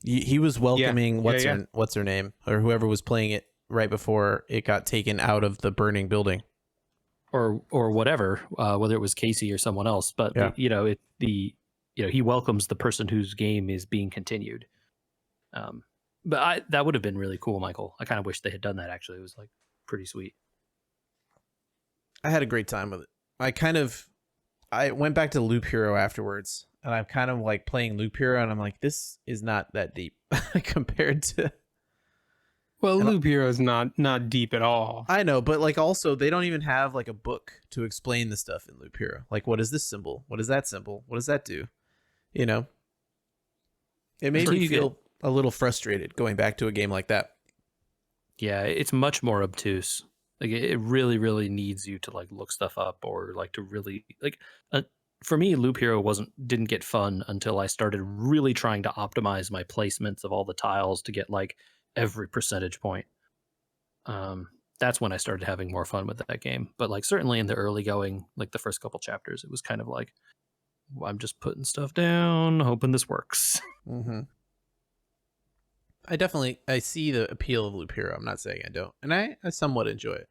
He was welcoming Yeah. what's her name, or whoever was playing it right before it got taken out of the burning building. Or whatever, whether it was Casey or someone else, but Yeah. he welcomes the person whose game is being continued. But that would have been really cool, Michael. I kind of wish they had done that. Actually, it was like pretty sweet. I had a great time with it. I went back to Loop Hero afterwards, and I'm kind of like playing Loop Hero, and I'm like, this is not that deep compared to. Well, Loop Hero is not deep at all. I know, but like also they don't even have like a book to explain the stuff in Loop Hero. Like, what is this symbol? What is that symbol? What does that do? You know, it made me feel a little frustrated going back to a game like that. Yeah, it's much more obtuse. Like it really, really needs you to like look stuff up, or like to really like. For me, Loop Hero didn't get fun until I started really trying to optimize my placements of all the tiles to get like every percentage point. that's when I started having more fun with that game. But like certainly in the early going, like the first couple chapters, it was kind of like, I'm just putting stuff down, hoping this works. Mm-hmm. I see the appeal of Loop Hero. I'm not saying I don't, and I somewhat enjoy it.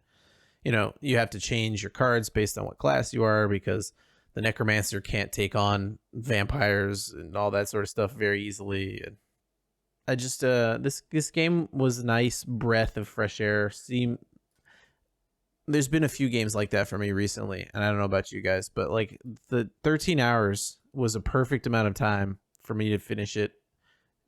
You know, you have to change your cards based on what class you are because the Necromancer can't take on vampires and all that sort of stuff very easily. And I just this game was a nice breath of fresh air. There's been a few games like that for me recently, and I don't know about you guys, but like the 13 hours was a perfect amount of time for me to finish it,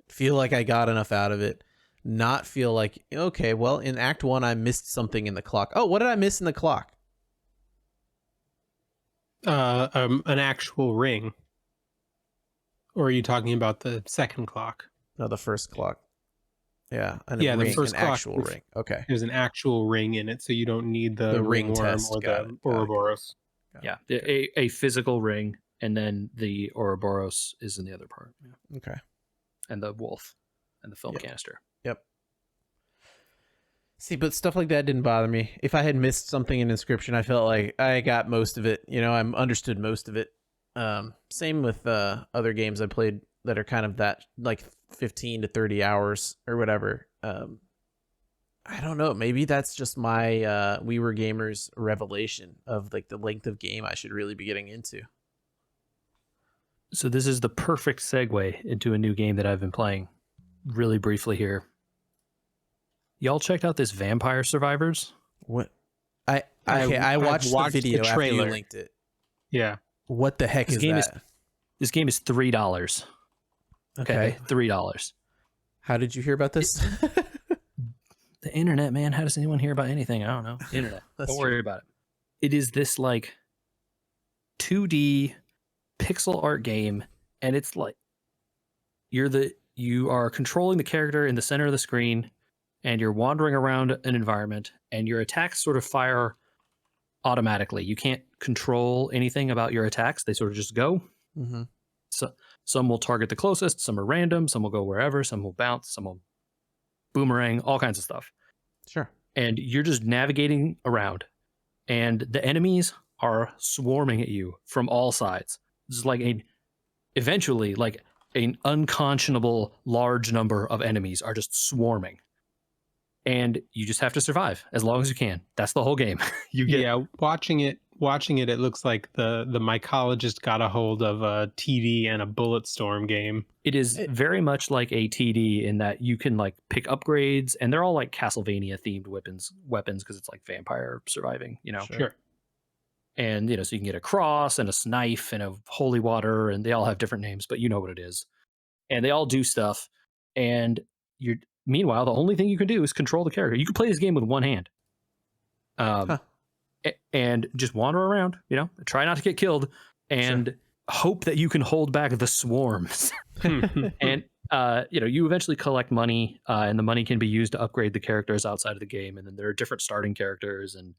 feel like I got enough out of it, not feel like, okay, well, in Act 1, I missed something in the clock. Oh, what did I miss in the clock? An actual ring. Or are you talking about the second clock? No, the first clock. Yeah, the first an clock actual ring. Okay. There's an actual ring in it, so you don't need the ring ringworm test. or Got the it. Ouroboros. Yeah, a physical ring, and then the Ouroboros is in the other part. Yeah. Okay. And the wolf, and the film Yep. canister. Yep. See, but stuff like that didn't bother me. If I had missed something in Inscryption, I felt like I got most of it. You know, I understood most of it. Same with other games I played that are kind of that, like 15 to 30 hours or whatever. I don't know. Maybe that's just my We Were Gamers revelation of like the length of game I should really be getting into. So this is the perfect segue into a new game that I've been playing really briefly here. Y'all checked out this Vampire Survivors? What? I watched the video after you trailer. linked it. Yeah. What the heck This is game that? This game is $3. Okay, $3. How did you hear about this? The internet, man. How does anyone hear about anything? I don't know. The internet. That's Don't true. worry about it. It is this like 2D pixel art game, and it's like you are controlling the character in the center of the screen, and you're wandering around an environment, and your attacks sort of fire automatically. You can't control anything about your attacks. They sort of just go. Mm-hmm. So some will target the closest, some are random, some will go wherever, some will bounce, some will boomerang, all kinds of stuff. Sure. And you're just navigating around, and the enemies are swarming at you from all sides. This is like eventually like an unconscionable large number of enemies are just swarming, and you just have to survive as long as you can. That's the whole game. Watching it, it looks like the mycologist got a hold of a TD and a Bulletstorm game. It is very much like a TD in that you can like pick upgrades, and they're all like Castlevania themed weapons because it's like vampire surviving, you know. Sure. And so you can get a cross and a knife and a holy water, and they all have different names, but you know what it is. And they all do stuff. And meanwhile, the only thing you can do is control the character. You can play this game with one hand. And just wander around, try not to get killed, and hope that you can hold back the swarms. And you eventually collect money, and the money can be used to upgrade the characters outside of the game. And then there are different starting characters and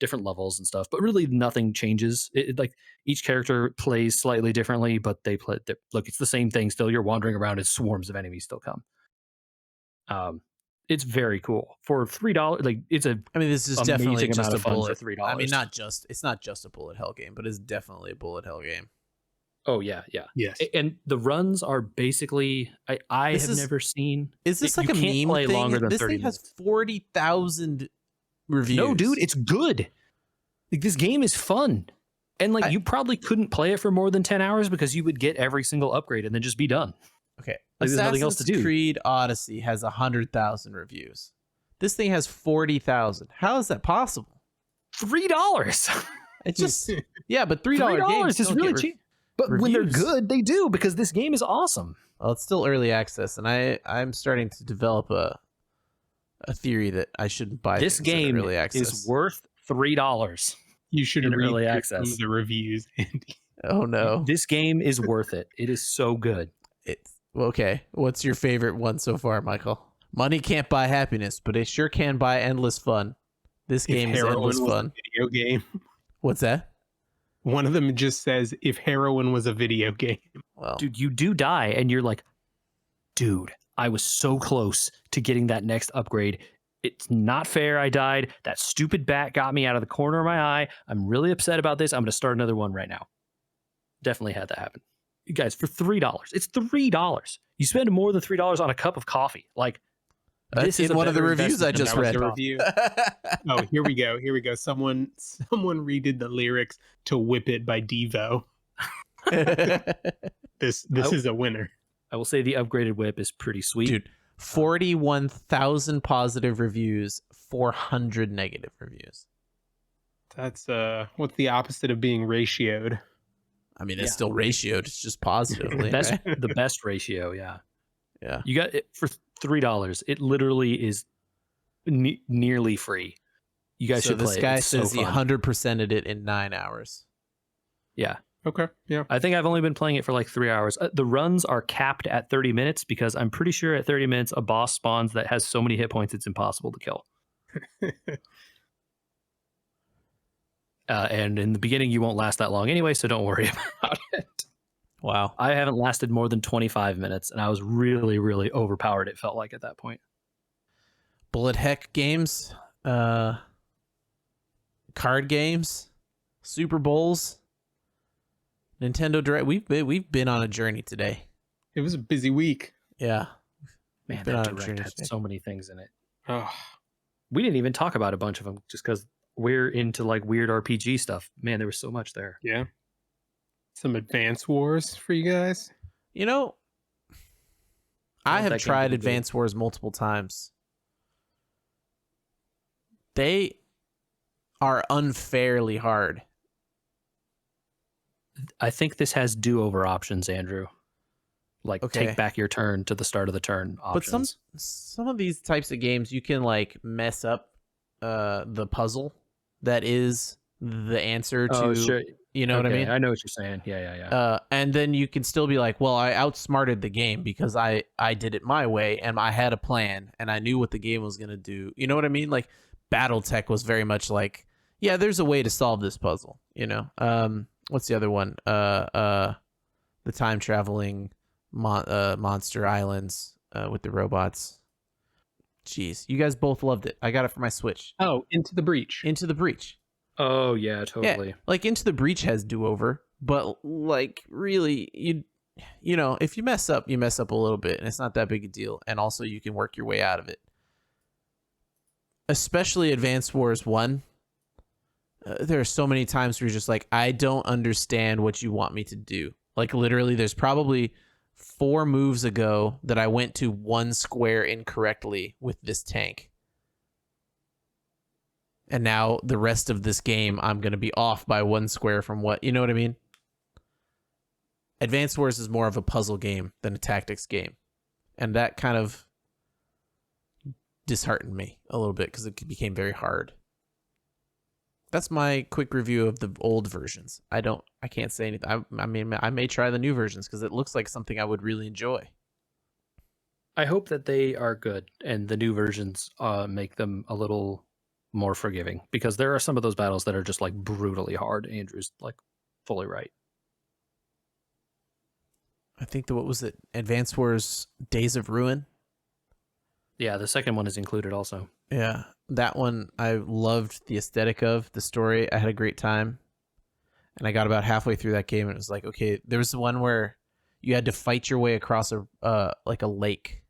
different levels and stuff, but really nothing changes. Like each character plays slightly differently, but look, it's the same thing still. You're wandering around as swarms of enemies still come. It's very cool for $3. Like it's this is definitely just a bullet. For $3. I mean, it's not just a bullet hell game, but it's definitely a bullet hell game. Oh yeah. Yes. And the runs are basically I have never seen. Is this like a meme play thing? Longer than this 30 thing has minutes. 40,000 reviews. No, dude, it's good. Like this game is fun. And like you probably couldn't play it for more than 10 hours because you would get every single upgrade and then just be done. Okay. Like, there's nothing else to do. Creed Odyssey has 100,000 reviews. This thing has 40,000. How is that possible? $3. It's just but $3 games is really cheap. But when they're good, they do, because this game is awesome. Well, it's still early access, and I'm starting to develop a theory that I shouldn't buy this game early access. is worth $3. You should in read early some access. of the reviews, Andy. Oh no, this game is worth it. It is so good. Okay. What's your favorite one so far, Michael? Money can't buy happiness, but it sure can buy endless fun. This game is endless fun. Video game. What's that? One of them just says, "If heroin was a video game." Well, dude, you do die, and you're like, dude, I was so close to getting that next upgrade, It's not fair. I died. That stupid bat got me out of the corner of my eye. I'm really upset about this. I'm going to start another one right now. Definitely had that happen. You guys, for $3. It's $3. You spend more than $3 on a cup of coffee. Like, this is in one of the better reviews I investment just than read. The review. Oh, here we go. Someone redid the lyrics to "Whip It" by Devo. This is a winner. I will say the upgraded whip is pretty sweet. Dude, 41,000 positive reviews, 400 negative reviews. That's what's the opposite of being ratioed? I mean, it's still ratioed. It's just positively. The best ratio, yeah. Yeah. You got it for $3. It literally is nearly free. You guys should play it. This guy It's says so he fun. 100%ed it in 9 hours. Yeah. Okay, yeah. I think I've only been playing it for like 3 hours. The runs are capped at 30 minutes because I'm pretty sure at 30 minutes a boss spawns that has so many hit points it's impossible to kill. And in the beginning you won't last that long anyway, so don't worry about it. Wow. I haven't lasted more than 25 minutes, and I was really, really overpowered, it felt like at that point. Bullet Heck games, card games, Super Bowls, Nintendo Direct. We've been on a journey today. It was a busy week. Yeah. Man, been that on a Direct journey had today. so many things in it. Oh, We didn't even talk about a bunch of them just because we're into like weird RPG stuff. Man, there was so much there. yeah. Some Advance Wars for you guys. You know, I want have that game tried to be good. Advance Wars multiple times. They are unfairly hard. I think this has do-over options, Andrew. Like Okay. take back your turn to the start of the turn But options. some of these types of games you can like mess up the puzzle that is the answer to sure. you know what I Okay, mean? I know what you're saying. Yeah. And then you can still be like, well, I outsmarted the game because I did it my way and I had a plan and I knew what the game was gonna do. You know what I mean? Like BattleTech was very much like, yeah, there's a way to solve this puzzle. You know, what's the other one? The time traveling Monster Islands with the robots. Jeez, you guys both loved it. I got it for my Switch. Oh, Into the Breach. Into the Breach. Oh yeah, totally. Yeah, like Into the Breach has do-over, but like really you know, if you mess up, you mess up a little bit and it's not that big a deal, and also you can work your way out of it. Especially Advance Wars 1. There are so many times where you're just like, I don't understand what you want me to do. Like literally there's probably 4 moves ago that I went to 1 square incorrectly with this tank. And now the rest of this game, I'm going to be off by 1 square from what, you know what I mean? Advance Wars is more of a puzzle game than a tactics game. And that kind of disheartened me a little bit because it became very hard. That's my quick review of the old versions. I can't say anything. I mean, I may try the new versions because it looks like something I would really enjoy. I hope that they are good and the new versions make them a little more forgiving, because there are some of those battles that are just like brutally hard. Andrew's like fully right. I think what was it? Advance Wars Days of Ruin? Yeah, the second one is included also. Yeah, that one I loved the aesthetic of the story. I had a great time. And I got about halfway through that game and it was like, okay, there was the one where you had to fight your way across a lake.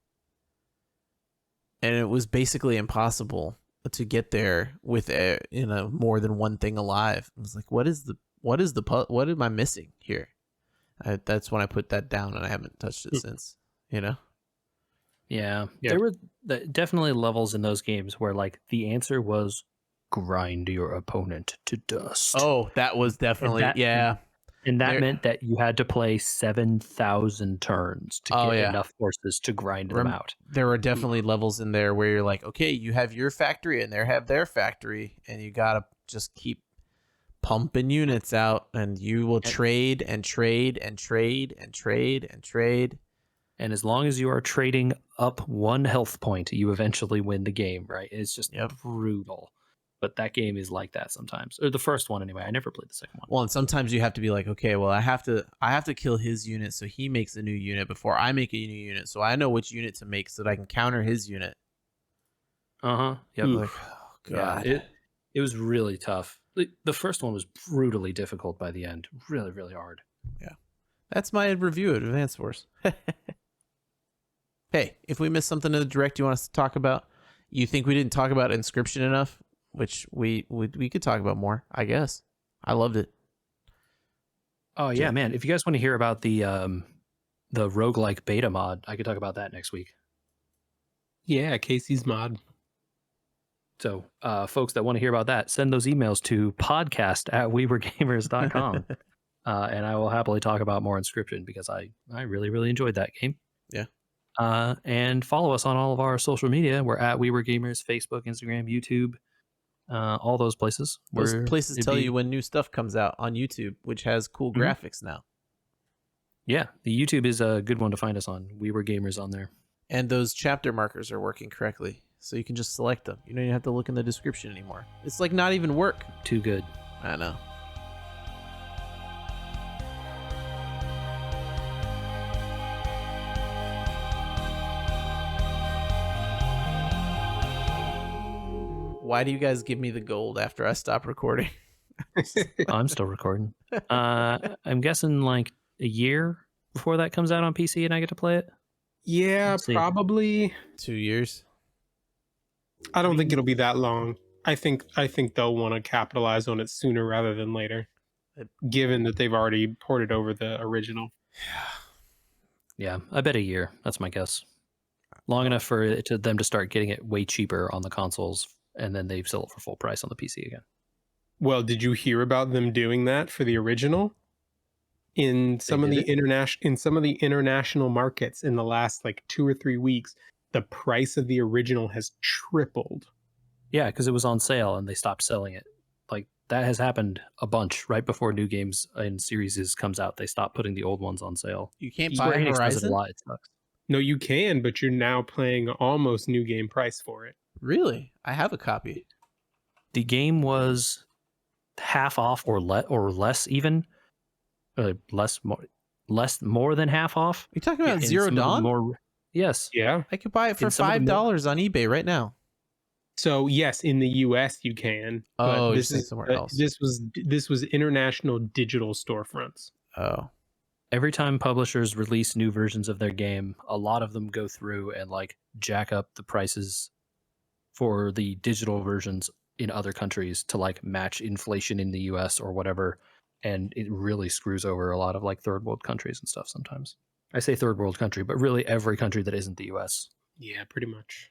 And it was basically impossible to get there with more than one thing alive. I was like, what am I missing here? That's when I put that down and I haven't touched it since, you know? Yeah. Yeah. There were definitely levels in those games where like the answer was grind your opponent to dust. Oh, that was definitely, yeah. And that There- meant that you had to play 7,000 turns to Oh, get yeah. enough forces to grind them out. There were definitely levels in there where you're like, okay, you have your factory and they have their factory, and you gotta just keep pumping units out, and you will trade and trade and trade and trade and trade. And as long as you are trading up 1 health point, you eventually win the game, right? It's just brutal. But that game is like that sometimes. Or the first one anyway. I never played the second one. Well, and sometimes you have to be like, okay, well, I have to kill his unit so he makes a new unit before I make a new unit, so I know which unit to make so that I can counter his unit. Yep. Oof. Like, oh, Yeah, God. it was really tough. The first one was brutally difficult by the end. Really, really hard. That's my review of Advance Wars. Hey, if we missed something in the direct you want us to talk about, you think we didn't talk about Inscryption enough, which we could talk about more, I guess. I loved it. Oh yeah, man. If you guys want to hear about the roguelike beta mod, I could talk about that next week. Yeah, Casey's mod. So folks that want to hear about that, send those emails to podcast@wewergamers.com. And I will happily talk about more Inscryption because I really, really enjoyed that game. Yeah. And follow us on all of our social media. We're at We Were Gamers, Facebook, Instagram, YouTube, all those places. Those places tell you when new stuff comes out on YouTube, which has cool graphics now. Yeah, the YouTube is a good one to find us on. We Were Gamers on there. And those chapter markers are working correctly, so you can just select them. You don't even have to look in the description anymore. It's like not even work. Too good. I know. Why do you guys give me the gold after I stop recording? I'm still recording. I'm guessing like a year before that comes out on PC and I get to play it. Yeah, Let's see. probably. 2 years. I don't think it'll be that long. I think they'll want to capitalize on it sooner rather than later, given that they've already ported over the original. Yeah, I bet a year. That's my guess. Long enough for them to start getting it way cheaper on the consoles, and then they sell it for full price on the PC again. Well, did you hear about them doing that for the original? In some of the international markets in the last like 2 or 3 weeks, the price of the original has tripled. Yeah, because it was on sale and they stopped selling it. Like that has happened a bunch right before new games and series comes out. They stop putting the old ones on sale. You can't Square buy Enix does it a Horizon? lot. It sucks. No, you can, but you're now paying almost new game price for it. Really? I have a copy. The game was half off or less even. More than half off. You talking about In Zero some of the Dawn? Yes. Yeah. I could buy it for In some of the $5 on eBay right now. So yes, in the US you can. Oh, but you're saying somewhere else. This was international digital storefronts. Oh. Every time publishers release new versions of their game, a lot of them go through and like jack up the prices for the digital versions in other countries to like match inflation in the US or whatever. And it really screws over a lot of like third world countries and stuff sometimes. I say third world country, but really every country that isn't the US. Yeah, pretty much.